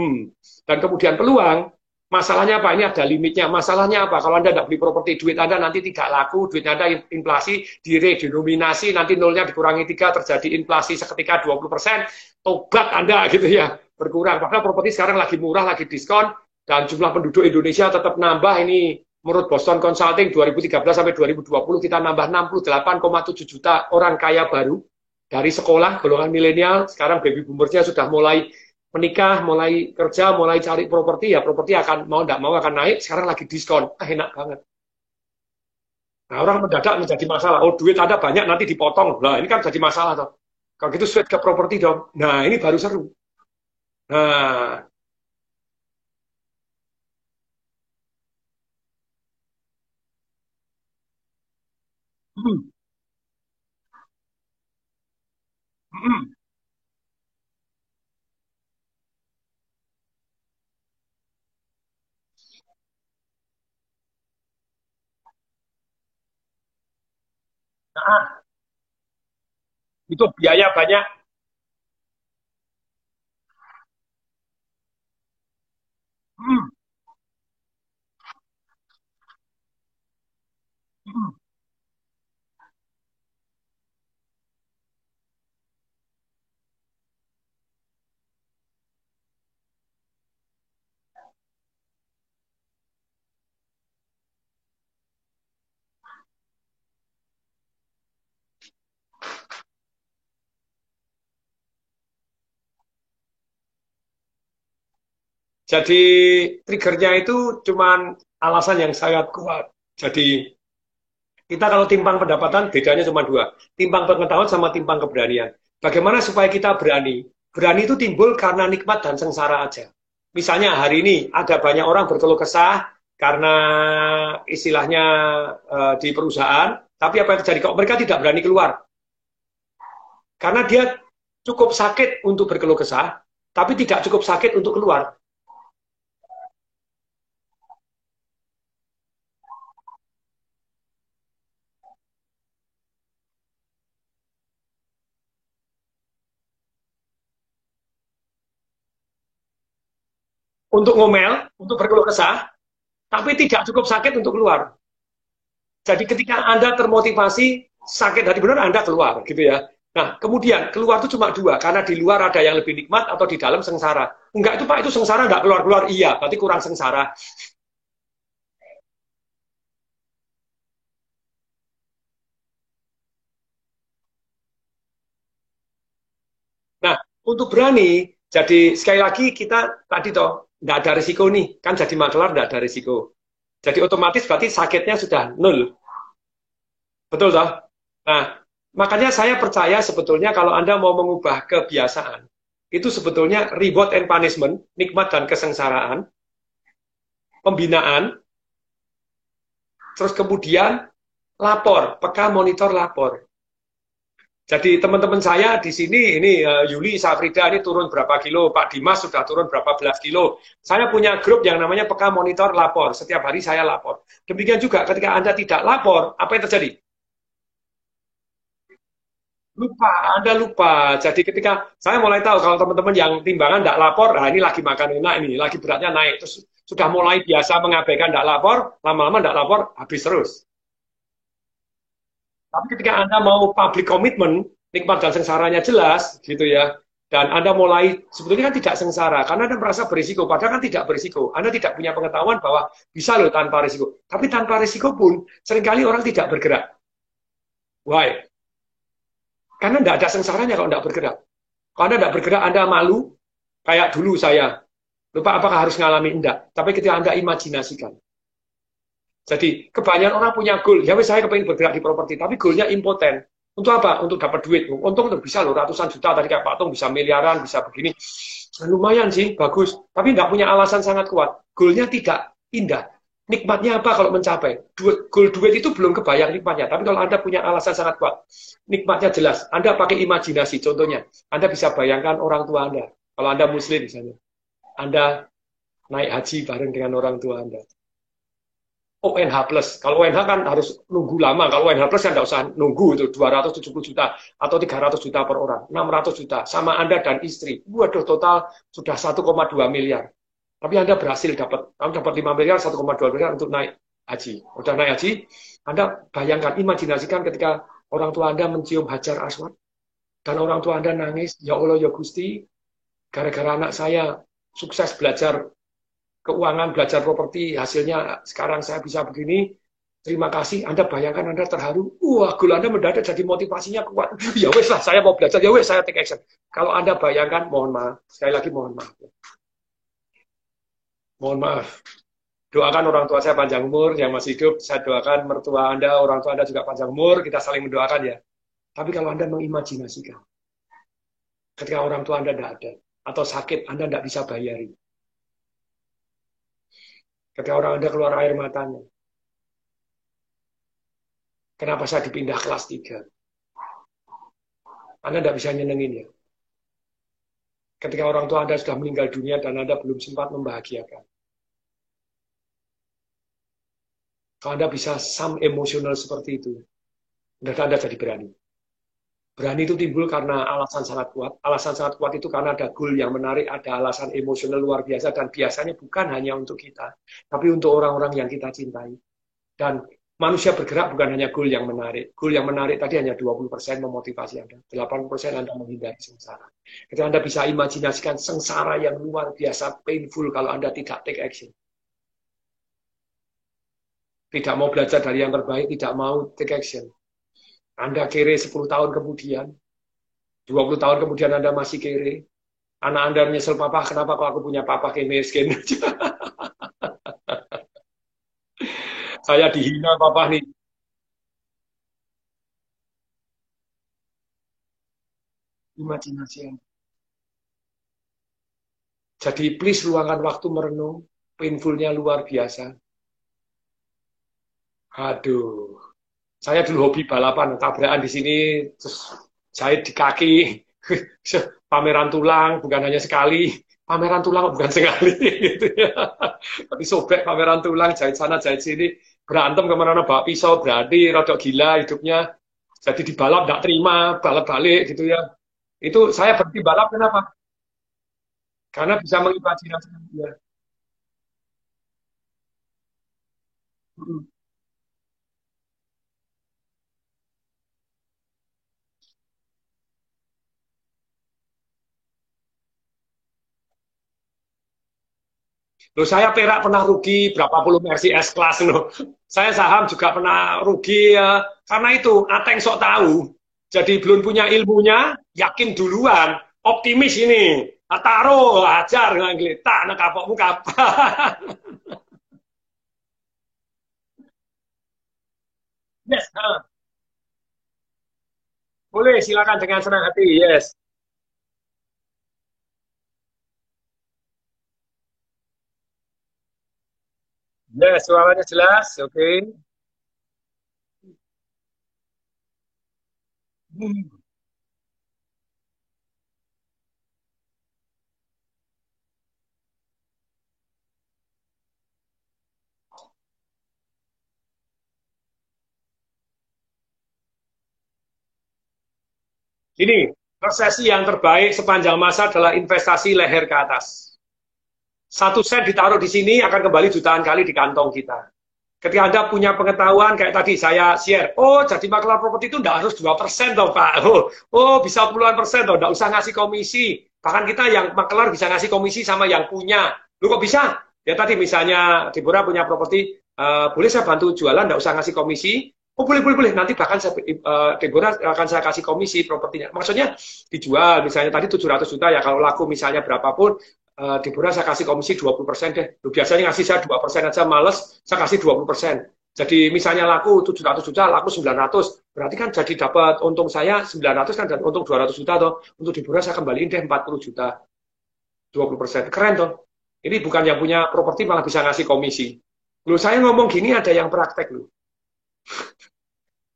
dan kemudian peluang, masalahnya apa? Ini ada limitnya. Masalahnya apa? Kalau Anda tidak beli properti, duit Anda nanti tidak laku, duit Anda inflasi, diredenominasi, nanti nolnya dikurangi 3, terjadi inflasi seketika 20%, tobat Anda gitu ya, berkurang. Padahal properti sekarang lagi murah, lagi diskon, dan jumlah penduduk Indonesia tetap nambah. Ini menurut Boston Consulting 2013 sampai 2020 kita nambah 68,7 juta orang kaya baru dari sekolah golongan milenial. Sekarang baby boomersnya sudah mulai menikah, mulai kerja, mulai cari properti, ya properti akan mau tidak mau akan naik. Sekarang lagi diskon, enak banget. Nah, orang mendadak menjadi masalah. Oh, duit ada banyak nanti dipotong. Nah, ini kan jadi masalah toh. Kalau gitu sweat ke properti dong. Nah, ini baru seru. Nah, hmm, hmm, nah, itu biaya banyak. Hmm, hmm. Jadi triggernya itu cuman alasan yang sangat kuat. Jadi kita kalau timpang pendapatan bedanya cuma dua. Timpang pengetahuan sama timpang keberanian. Bagaimana supaya kita berani? Berani itu timbul karena nikmat dan sengsara aja. Misalnya hari ini ada banyak orang berkeluh kesah karena istilahnya di perusahaan, tapi apa yang terjadi? Kok mereka tidak berani keluar? Karena dia cukup sakit untuk berkeluh kesah, tapi tidak cukup sakit untuk keluar. Untuk ngomel, untuk berkeluh kesah, tapi tidak cukup sakit untuk keluar. Jadi ketika Anda termotivasi, sakit hati benar, Anda keluar, gitu ya. Nah, kemudian keluar itu cuma dua, karena di luar ada yang lebih nikmat atau di dalam sengsara. Enggak, itu Pak, itu sengsara enggak keluar-keluar. Iya, berarti kurang sengsara. Nah, untuk berani, jadi sekali lagi kita tadi toh, enggak ada risiko nih, kan jadi makelar enggak ada risiko. Jadi otomatis berarti sakitnya sudah nol. Betul toh? Nah, makanya saya percaya sebetulnya kalau Anda mau mengubah kebiasaan, itu sebetulnya reward and punishment, nikmat dan kesengsaraan, pembinaan, terus kemudian lapor, peka monitor lapor. Jadi teman-teman saya di sini, ini Yuli, Safrida ini turun berapa kilo, Pak Dimas sudah turun berapa belas kilo. Saya punya grup yang namanya peka monitor lapor, setiap hari saya lapor. Demikian juga ketika Anda tidak lapor, apa yang terjadi? Lupa, Anda lupa. Jadi ketika saya mulai tahu kalau teman-teman yang timbangan tidak lapor, nah ini lagi makan enak, ini lagi beratnya naik. Terus sudah mulai biasa mengabaikan tidak lapor, lama-lama tidak lapor, habis terus. Tapi ketika Anda mau public commitment, nikmat dan sengsaranya jelas, gitu ya, dan Anda mulai, sebetulnya kan tidak sengsara, karena Anda merasa berisiko, padahal kan tidak berisiko. Anda tidak punya pengetahuan bahwa bisa loh tanpa risiko. Tapi tanpa risiko pun, seringkali orang tidak bergerak. Why? Karena tidak ada sengsaranya kalau tidak bergerak. Kalau Anda tidak bergerak, Anda malu, kayak dulu saya. Lupa apakah harus ngalami? Enggak. Tapi ketika Anda imajinasikan. Jadi kebanyakan orang punya goal. Ya saya kepengen bergerak di properti, tapi goalnya impoten. Untuk apa? Untuk dapat duit. Untung untuk bisa loh ratusan juta tadi kayak Pak Tung bisa miliaran, bisa begini. Lumayan sih, bagus. Tapi nggak punya alasan sangat kuat. Goalnya tidak indah. Nikmatnya apa kalau mencapai? Goal duit itu belum kebayang nikmatnya. Tapi kalau Anda punya alasan sangat kuat, nikmatnya jelas. Anda pakai imajinasi. Contohnya, Anda bisa bayangkan orang tua Anda. Kalau Anda Muslim misalnya, Anda naik haji bareng dengan orang tua Anda. ONH plus. Kalau ONH kan harus nunggu lama. Kalau ONH plus kan nggak usah nunggu itu 270 juta atau 300 juta per orang, 600 juta sama Anda dan istri. Waduh, total sudah 1,2 miliar. Tapi Anda berhasil dapat 5 miliar, 1,2 miliar untuk naik haji. Udah naik haji, Anda bayangkan, imajinasikan ketika orang tua Anda mencium Hajar Aswad dan orang tua Anda nangis, ya Allah ya Gusti, gara-gara anak saya sukses belajar keuangan, belajar properti, hasilnya sekarang saya bisa begini, terima kasih. Anda bayangkan Anda terharu, wah gula Anda mendadak jadi motivasinya kuat. Ya wes lah, saya mau belajar, ya wes saya take action. Kalau Anda bayangkan, mohon maaf, sekali lagi mohon maaf. Mohon maaf. Doakan orang tua saya panjang umur, yang masih hidup, saya doakan mertua Anda, orang tua Anda juga panjang umur, kita saling mendoakan ya. Tapi kalau Anda mengimajinasikan, ketika orang tua Anda tidak ada, atau sakit, Anda tidak bisa bayari. Ketika orang Anda keluar air matanya, kenapa saya dipindah kelas 3? Anda tidak bisa nyenengin ya. Ketika orang tua Anda sudah meninggal dunia dan Anda belum sempat membahagiakan. Kalau Anda bisa emosional seperti itu, Anda jadi berani. Berani itu timbul karena alasan sangat kuat. Alasan sangat kuat itu karena ada goal yang menarik, ada alasan emosional luar biasa, dan biasanya bukan hanya untuk kita, tapi untuk orang-orang yang kita cintai. Dan manusia bergerak bukan hanya goal yang menarik. Goal yang menarik tadi hanya 20% memotivasi Anda. 80% Anda menghindari sengsara. Ketika Anda bisa imajinasikan sengsara yang luar biasa, painful kalau Anda tidak take action. Tidak mau belajar dari yang terbaik, tidak mau take action. Anda kere 10 tahun kemudian, 20 tahun kemudian Anda masih kere. Anak Anda menyesal, papa, kenapa kok aku punya papa kayak miskin? Saya dihina papa nih. Imajinasi. Jadi please luangkan waktu merenung, painfulnya luar biasa. Aduh. Saya dulu hobi balapan, tabrakan di sini, terus jahit di kaki, pameran tulang, bukan hanya sekali, pameran tulang bukan sekali, gitu ya. Tapi sobek pameran tulang, jahit sana, jahit sini, berantem kemana-mana, bawa pisau, berani, rodok gila hidupnya, jadi di balap, tidak terima, balap balik, gitu ya. Itu saya berhenti balap, kenapa? Karena bisa mengimajinasi. Ya. Loh, saya perak pernah rugi berapa puluh Mercy S-Class loh. Saya saham juga pernah rugi ya. Karena itu, Ateng sok tahu. Jadi belum punya ilmunya, yakin duluan. Optimis ini. Taruh, ajar, ngelitak, nak kapokmu kapan. Yes, boleh, silakan dengan senang hati. Yes. Yes, suaranya jelas. Oke. Okay. Ini, resesi yang terbaik sepanjang masa adalah investasi leher ke atas. 1 sen ditaruh di sini akan kembali jutaan kali di kantong kita. Ketika Anda punya pengetahuan, kayak tadi saya share, oh jadi maklar properti itu tidak harus 2% toh Pak. Oh bisa puluhan persen toh, tidak usah ngasih komisi. Bahkan kita yang maklar bisa ngasih komisi sama yang punya. Lu kok bisa? Ya tadi misalnya Deborah punya properti, boleh saya bantu jualan, tidak usah ngasih komisi. Oh boleh, boleh, boleh. Nanti bahkan saya, Deborah akan saya kasih komisi propertinya. Maksudnya dijual, misalnya tadi 700 juta ya, kalau laku misalnya berapapun, Deborah saya kasih komisi 20% deh. Lu biasanya ngasih saya 2% aja males, saya kasih 20%. Jadi misalnya laku 700 juta, laku 900. Berarti kan jadi dapat untung saya 900 kan, dan untung 200 juta toh. Untuk Deborah saya kembaliin deh 40 juta. 20%. Keren toh. Ini bukan yang punya properti malah bisa ngasih komisi. Lu saya ngomong gini ada yang praktek lu.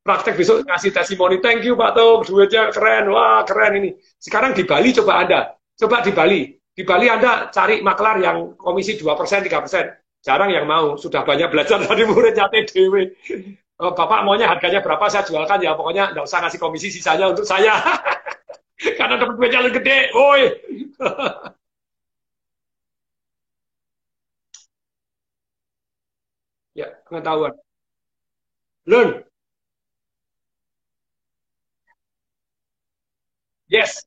Praktek besok ngasih testimoni, thank you Pak Tom, duitnya keren, wah keren ini. Sekarang di Bali coba Anda, coba di Bali. Di Bali Anda cari maklar yang komisi 2%, 3%. Jarang yang mau. Sudah banyak belajar dari muridnya TDW. Oh, Bapak maunya harganya berapa saya jualkan ya. Pokoknya nggak usah ngasih komisi, sisanya untuk saya. Karena dapat duitnya lebih gede. Woi. Ya, pengetahuan. Learn. Yes.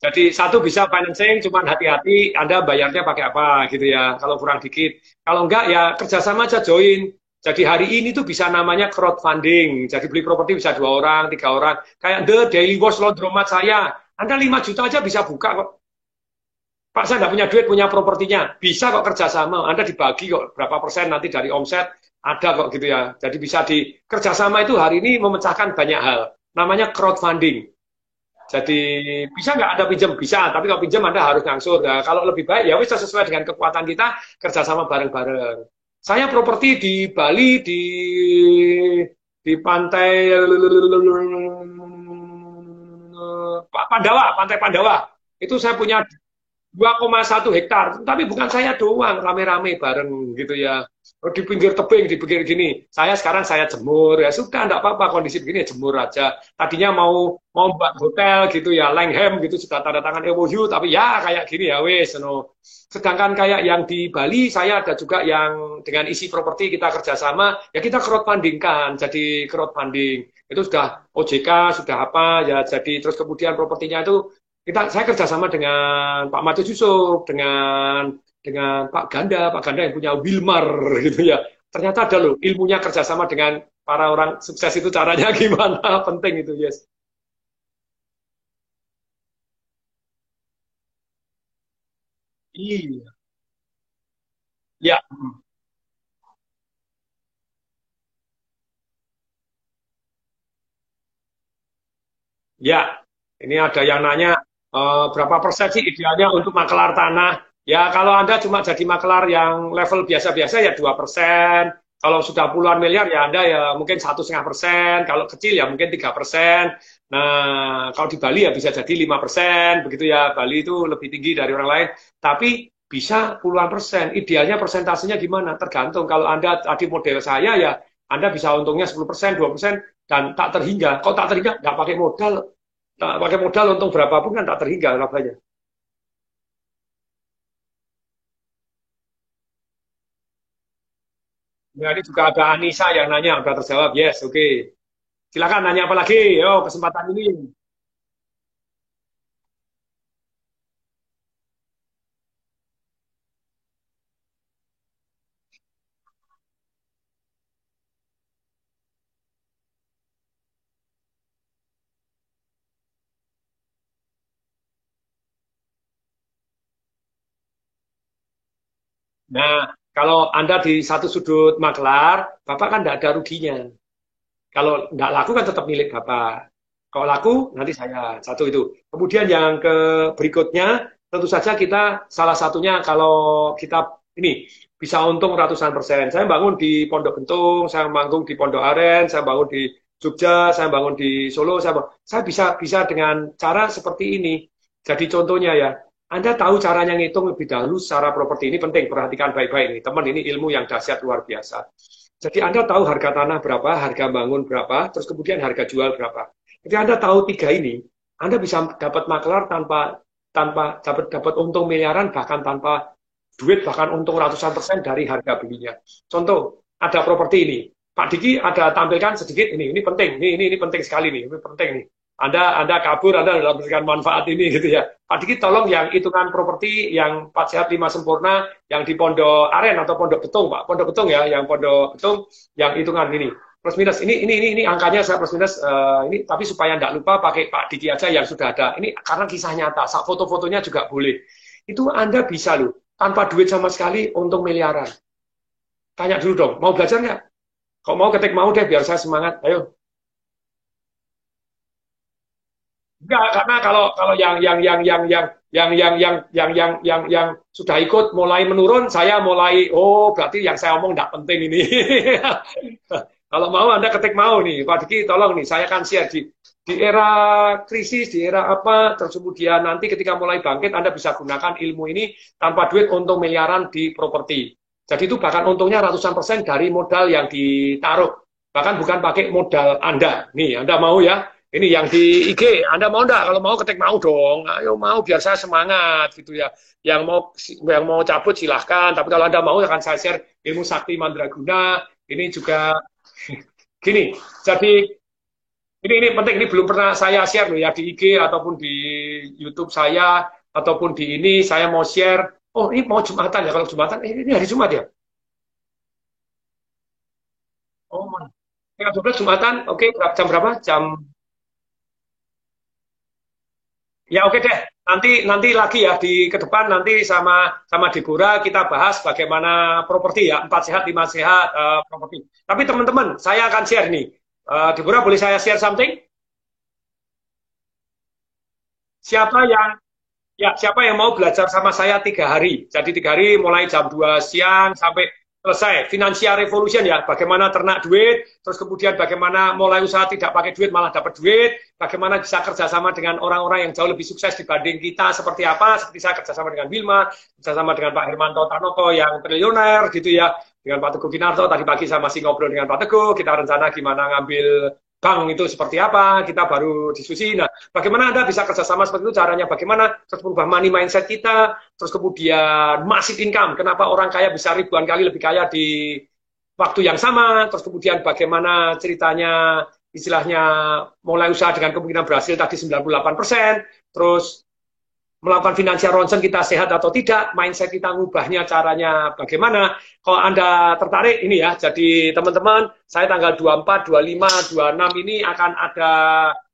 Jadi satu bisa financing, cuman hati-hati Anda bayarnya pakai apa gitu ya. Kalau kurang dikit, kalau enggak ya kerjasama aja join. Jadi hari ini tuh bisa namanya crowdfunding. Jadi beli properti bisa 2 orang, 3 orang. Kayak The Daily Wash Laundromat saya. Anda 5 juta aja bisa buka kok. Pak, saya nggak punya duit, punya propertinya. Bisa kok kerjasama. Anda dibagi kok berapa persen nanti dari omset. Ada kok gitu ya. Jadi bisa di kerjasama itu hari ini memecahkan banyak hal. Namanya crowdfunding. Jadi bisa nggak Anda pinjam? Bisa, tapi kalau pinjam Anda harus ngangsur. Nah, kalau lebih baik ya wis sesuai dengan kekuatan kita kerjasama bareng-bareng. Saya properti di Bali di pantai Pandawa, pantai Pandawa. Itu saya punya 2,1 hektar, tapi bukan saya doang, rame-rame bareng gitu ya. Di pinggir tebing, di pinggir gini. Sekarang saya jemur, ya sudah, enggak apa-apa, kondisi begini ya jemur aja. Tadinya mau mau buat hotel gitu ya, Langham gitu, sudah tanda tangan MOU, tapi ya kayak gini ya wes. No. Sedangkan kayak yang di Bali, saya ada juga yang dengan isi properti kita kerjasama, ya kita crowdfunding kan, jadi crowdfunding. Itu sudah OJK, sudah apa, ya jadi terus kemudian propertinya itu saya kerjasama dengan Pak Matius Yusuf, dengan Pak Ganda yang punya Wilmar gitu ya. Ternyata ada loh ilmunya kerjasama dengan para orang sukses itu caranya gimana, penting itu, yes. Iya, ya, ya. Ini ada yang nanya berapa persen sih idealnya untuk makelar tanah? Ya kalau Anda cuma jadi makelar yang level biasa-biasa ya 2%. Kalau sudah puluhan miliar ya Anda ya mungkin 1,5%. Kalau kecil ya mungkin 3%. Nah kalau di Bali ya bisa jadi 5%. Begitu ya, Bali itu lebih tinggi dari orang lain. Tapi bisa puluhan persen. Idealnya persentasenya gimana? Tergantung. Kalau Anda tadi model saya ya Anda bisa untungnya 10%, 20%, dan tak terhingga. Kalau tak terhingga, nggak pakai modal, tak pakai modal untung berapapun kan tak terhingga labanya. Ya, ini juga ada Anissa yang nanya, udah terjawab. Yes, oke. Okay. Silakan nanya apa lagi? Yo, kesempatan ini. Nah, kalau Anda di satu sudut maklar, Bapak kan tidak ada ruginya. Kalau nggak laku kan tetap milik Bapak. Kalau laku, nanti saya. Satu itu. Kemudian yang ke berikutnya, tentu saja kita salah satunya kalau kita ini bisa untung ratusan persen. Saya bangun di Pondok Bentung, saya bangun di Pondok Aren, saya bangun di Jogja, saya bangun di Solo, saya bisa bisa dengan cara seperti ini. Jadi contohnya ya, Anda tahu caranya ngitung lebih dahulu secara properti ini penting, perhatikan baik-baik ini. Teman, ini ilmu yang dahsyat luar biasa. Jadi Anda tahu harga tanah berapa, harga bangun berapa, terus kemudian harga jual berapa. Jadi Anda tahu tiga ini, Anda bisa dapat maklar tanpa tanpa dapat untung miliaran, bahkan tanpa duit, bahkan untung ratusan persen dari harga belinya. Contoh, ada properti ini. Pak Diki ada tampilkan sedikit ini penting, ini penting sekali nih, ini penting nih. Anda kabur, Anda dalam memberikan manfaat ini gitu ya. Pak Diki tolong yang hitungan properti yang 4 sehat 5 sempurna yang di Pondok Aren atau Pondok Betung, Pak. Pondok Betung ya, yang Pondok Betung yang hitungan ini. Plus minus ini angkanya saya plus minus ini, tapi supaya enggak lupa pakai Pak Diki aja yang sudah ada. Ini karena kisah nyata, foto-fotonya juga boleh. Itu Anda bisa loh, tanpa duit sama sekali untung miliaran. Tanya dulu dong, mau belajar nggak? Kalau mau ketik mau deh biar saya semangat. Ayo. Enggak, karena kalau yang sudah ikut mulai menurun, saya mulai, oh berarti yang saya omong enggak penting ini. Kalau mau Anda ketik mau nih, Pak Diki tolong nih, saya akan share di era krisis, di era apa, terus kemudian nanti ketika mulai bangkit Anda bisa gunakan ilmu ini tanpa duit untung miliaran di properti. Jadi itu bahkan untungnya ratusan persen dari modal yang ditaruh. Bahkan bukan pakai modal Anda. Nih, Anda mau ya? Ini yang di IG, Anda mau enggak? Kalau mau ketik mau dong. Ayo mau biar saya semangat gitu ya. Yang mau cabut silahkan. Tapi kalau Anda mau akan saya share ilmu sakti mandraguna. Ini juga gini. Jadi ini penting. Ini belum pernah saya share loh ya di IG ataupun di YouTube saya ataupun di ini saya mau share. Oh ini mau Jumatan ya? Kalau Jumatan ini hari Jumat ya? Oh, tanggal 12 Jumatan. Oke, jam berapa? Ya oke deh, nanti nanti lagi ya di ke depan nanti sama sama Deborah kita bahas bagaimana properti ya, 4 sehat 5 sehat properti. Tapi teman-teman, saya akan share nih. Deborah boleh saya share something? Siapa yang siapa yang mau belajar sama saya 3 hari? Jadi 3 hari mulai jam 2 siang sampai selesai. Financial Revolution ya, bagaimana ternak duit, terus kemudian bagaimana mulai usaha tidak pakai duit malah dapat duit, bagaimana bisa kerjasama dengan orang-orang yang jauh lebih sukses dibanding kita seperti apa, seperti saya kerjasama dengan Wilma, kerjasama dengan Pak Hermanto Tanoto yang triliuner gitu ya, dengan Pak Teguh Kinarto, tadi pagi saya masih ngobrol dengan Pak Teguh, kita rencana gimana ngambil bank itu seperti apa, kita baru diskusi. Nah, bagaimana Anda bisa kerjasama seperti itu, caranya bagaimana, terus merubah money mindset kita, terus kemudian massive income, kenapa orang kaya bisa ribuan kali lebih kaya di waktu yang sama, terus kemudian bagaimana ceritanya, istilahnya mulai usaha dengan kemungkinan berhasil tadi 98%, terus melakukan financial ronsen kita sehat atau tidak, mindset kita ngubahnya caranya bagaimana. Kalau Anda tertarik ini ya, jadi teman-teman, saya tanggal 24, 25, 26 ini akan ada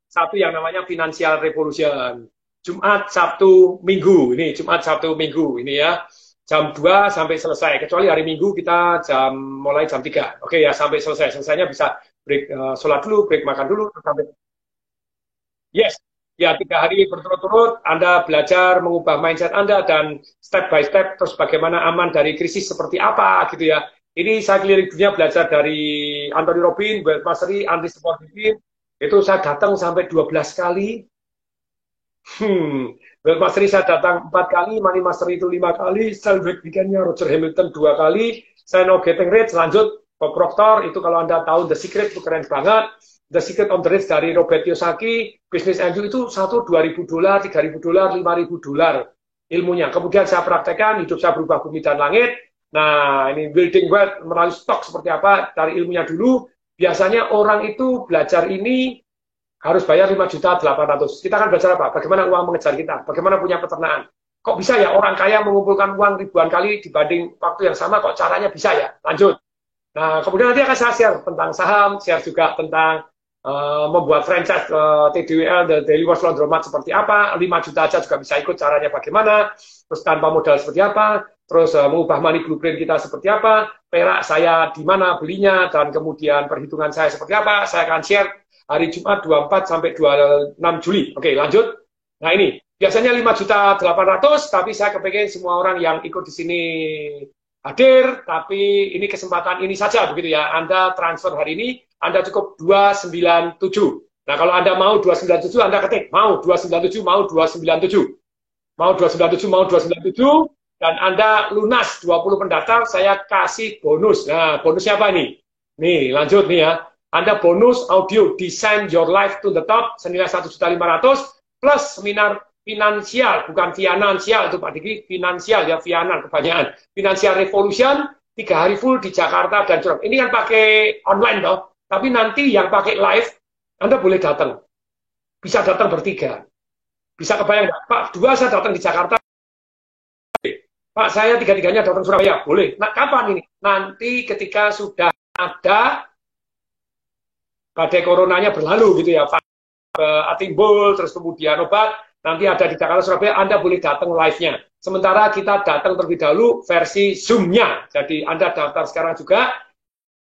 satu yang namanya Financial Revolution. Jumat, Sabtu, Minggu. Ini Jumat, Sabtu, Minggu ini ya. Jam 2 sampai selesai. Kecuali hari Minggu kita mulai jam 3. Oke ya, sampai selesai. Selesainya bisa break sholat dulu, break makan dulu, sampai yes, ya 3 hari berturut-turut Anda belajar mengubah mindset Anda dan step by step terus bagaimana aman dari krisis seperti apa gitu ya. Ini saya keliling dunia belajar dari Anthony Robbins, Walt Mastery, Andy Sportivin. Itu saya datang sampai 12 kali. Walt Mastery saya datang 4 kali, Money Mastery itu 5 kali, Celebrate Weekend-nya Roger Hamilton 2 kali, saya No Getting Rich, lanjut Bob Proctor, itu kalau Anda tahu The Secret itu keren banget. The Secret of the Rich dari Robert Kiyosaki, Business Angel itu $1, $2.000, $3.000, $5.000 ilmunya. Kemudian saya praktekkan, hidup saya berubah bumi dan langit. Nah, ini building wealth melalui stok seperti apa, dari ilmunya dulu. Biasanya orang itu belajar ini harus bayar 5.800.000. Kita akan belajar apa? Bagaimana uang mengejar kita? Bagaimana punya peternakan? Kok bisa ya orang kaya mengumpulkan uang ribuan kali dibanding waktu yang sama, kok caranya bisa ya? Lanjut. Nah, kemudian nanti akan saya share tentang saham, share juga tentang membuat franchise TDWL, The Daily Wars Laundromat seperti apa, 5 juta aja juga bisa ikut caranya bagaimana, terus tanpa modal seperti apa, terus mengubah money blueprint kita seperti apa, perak saya di mana belinya, dan kemudian perhitungan saya seperti apa, saya akan share hari Jumat 24 sampai 26 Juli. Oke, lanjut. Nah ini, biasanya 5.800.000, tapi saya kepengen semua orang yang ikut di sini hadir, tapi ini kesempatan ini saja begitu ya, Anda transfer hari ini, Anda cukup 297. Nah, kalau Anda mau 297, Anda ketik, mau 297, mau 297. Mau 297, mau 297, dan Anda lunas 20 pendaftar, saya kasih bonus. Nah, bonusnya apa nih? Nih, lanjut nih ya. Anda bonus audio Design Your Life to the Top, senilai 1.500.000, plus seminar finansial, bukan finansial, itu Pak Diki, finansial ya, Vianan, kebanyakan. Financial Revolution, 3 hari full di Jakarta dan Curug. Ini kan pakai online toh. Tapi nanti yang pakai live, Anda boleh datang. Bisa datang bertiga. Bisa kebayang nggak? Pak, 2 saya datang di Jakarta. Pak, saya 3-3-nya datang Surabaya. Boleh. Nah, kapan ini? Nanti ketika sudah ada badai coronanya berlalu gitu ya. Pak, timbul, terus kemudian obat, nanti ada di Jakarta, Surabaya, Anda boleh datang live-nya. Sementara kita datang terlebih dahulu versi Zoom-nya. Jadi Anda daftar sekarang juga.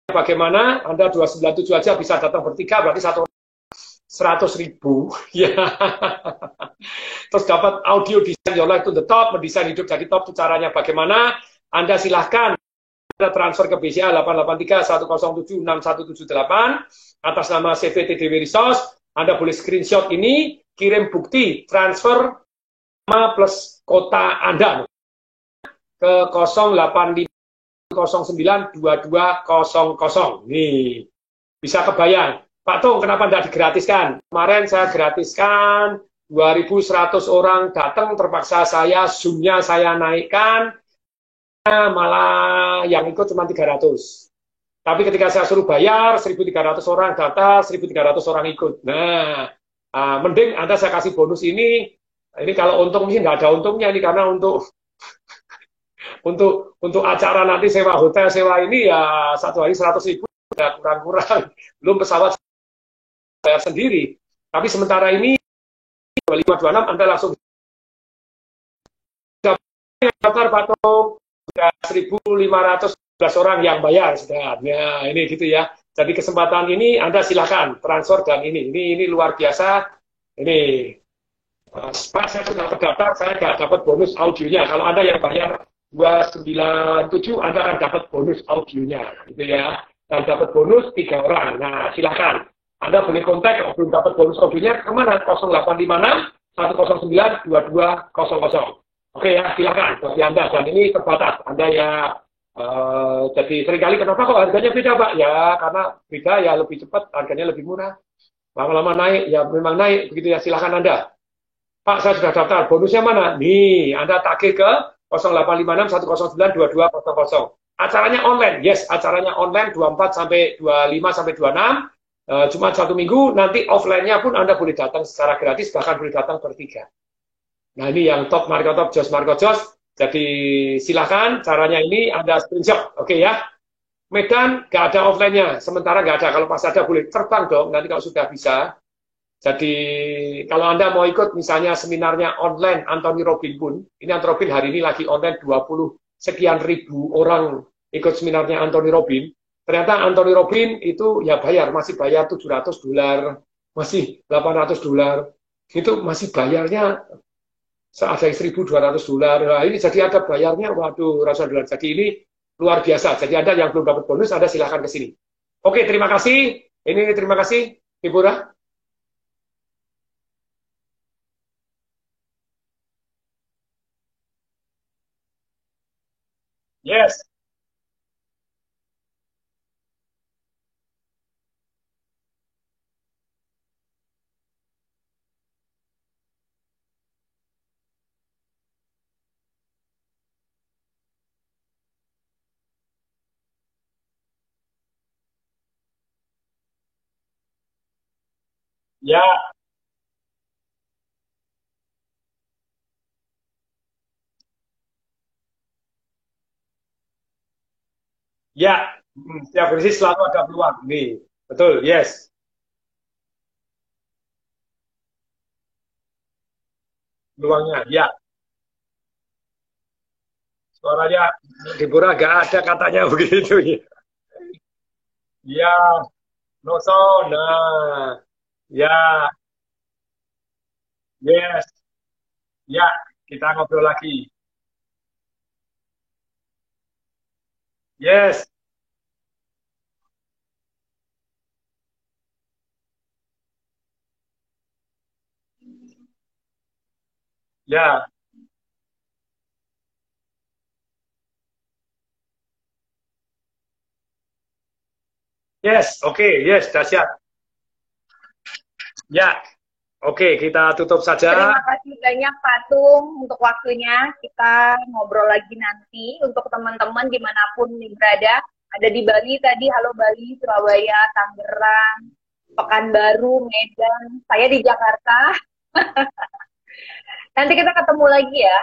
Bagaimana Anda 297 aja bisa datang bertiga, berarti satu 100.000 ya. Terus dapat audio design your life to the top, mendesain hidup jadi top. Itu caranya bagaimana? Anda silahkan Anda transfer ke BCA 883-107-6178 atas nama CVTDW Resource. Anda boleh screenshot ini, kirim bukti transfer nama plus kota Anda ke 085092200. Nih, bisa kebayang. Pak Tung, kenapa tidak digratiskan? Kemarin saya gratiskan, 2.100 orang datang, terpaksa saya, Zoom-nya saya naikkan, malah yang ikut cuma 300. Tapi ketika saya suruh bayar, 1.300 orang data, 1.300 orang ikut. Nah, mending Anda saya kasih bonus ini kalau untung mungkin nggak ada untungnya ini, karena untuk acara nanti sewa hotel, sewa ini ya satu hari 100.000, ya kurang-kurang. Belum pesawat bayar sendiri. Tapi sementara ini 2526 Anda langsung daftar Pak Tung, sudah 1.511 orang yang bayar sudah. Nah, ini gitu ya. Jadi kesempatan ini Anda silakan transfer, dan ini luar biasa. Ini Pak, saya sudah terdaftar, saya nggak dapat bonus audionya. Kalau Anda yang bayar 297, Anda akan dapat bonus audionya, gitu ya. Dan dapat bonus 3 orang. Nah, silakan. Anda boleh kontak, kalau belum dapat bonus audionya, kemana? 0856-109-2200. Oke ya, silakan bagi Anda. Dan ini terbatas. Anda ya, jadi seringkali kenapa kok harganya beda, Pak? Ya, karena beda ya, lebih cepat, harganya lebih murah. Lama-lama naik, ya memang naik. Begitu ya, silakan Anda. Pak, saya sudah daftar. Bonusnya mana? Nih, Anda tagih ke 0856-109-2200. Acaranya online. Yes, acaranya online 24 sampai 25 sampai 26. Cuma 1 minggu, nanti offline-nya pun Anda boleh datang secara gratis, bahkan boleh datang bertiga. Nah, ini yang top Marco Top, Jos Marco Jos. Jadi silakan, caranya ini Anda screenshot, oke ya. Medan nggak ada offline-nya, sementara nggak ada. Kalau pas ada boleh terbang dong, nanti kalau sudah bisa. Jadi kalau Anda mau ikut misalnya seminarnya online Anthony Robbins pun, ini Anthony Robbins hari ini lagi online 20 sekian ribu orang ikut seminarnya Anthony Robbins. Ternyata Anthony Robbins itu ya masih bayar $700, masih $800. Itu masih bayarnya ada $1.200. Nah, ini jadi ada bayarnya, waduh, rasa dolar. Jadi ini luar biasa. Jadi Anda yang belum dapat bonus, Anda silahkan ke sini. Oke, terima kasih. Terima kasih, Ibu Ra. Yes. Ya, ya. Setiap krisis selalu ada peluang. Nih, betul, yes. Peluangnya, ya. Suaranya Deborah gak ada katanya begitu ya. Ya, no sound. Nah, ya, yes, ya. Kita ngobrol lagi. Yes, ya, yes, oke, yes, dahsyat. Ya, oke, kita tutup saja. Terima kasih banyak Pak Tung untuk waktunya. Kita ngobrol lagi nanti untuk teman-teman dimanapun nih berada. Ada di Bali tadi, halo Bali, Surabaya, Tangerang, Pekanbaru, Medan. Saya di Jakarta. Nanti kita ketemu lagi ya.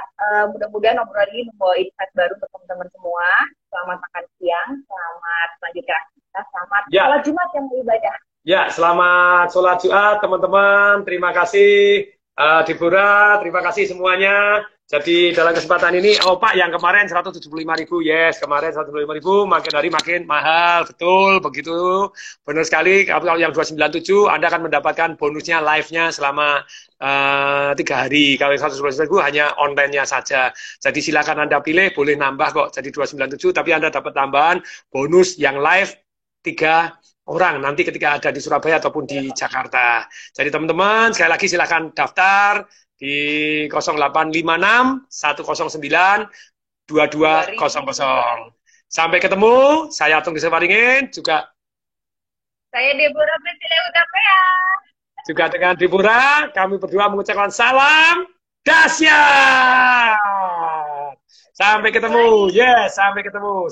Mudah-mudahan obrolan ini membawa insight baru untuk teman-teman semua. Selamat makan siang, selamat lanjutkan aktivitas, selamat sholat Jumat yang beribadah. Ya, selamat sholat Jumat teman-teman. Terima kasih Deborah, terima kasih semuanya. Jadi dalam kesempatan ini, oh Pak, yang kemarin 175.000, yes, kemarin 175.000, makin hari makin mahal, betul, begitu, benar sekali. Kalau yang 297, Anda akan mendapatkan bonusnya live-nya selama 3 hari. Kalau yang 125.000 hanya online-nya saja. Jadi silakan Anda pilih, boleh nambah kok. Jadi 297, tapi Anda dapat tambahan bonus yang live 3 orang nanti ketika ada di Surabaya ataupun di Jakarta. Jadi teman-teman, sekali lagi silakan daftar di 0856 109 2200. Sampai ketemu, saya Atung Diseparingin, juga saya Deborah Priscilla Utapea. Juga dengan Deborah, kami berdua mengucapkan salam dahsyat. Sampai ketemu, yes, sampai ketemu.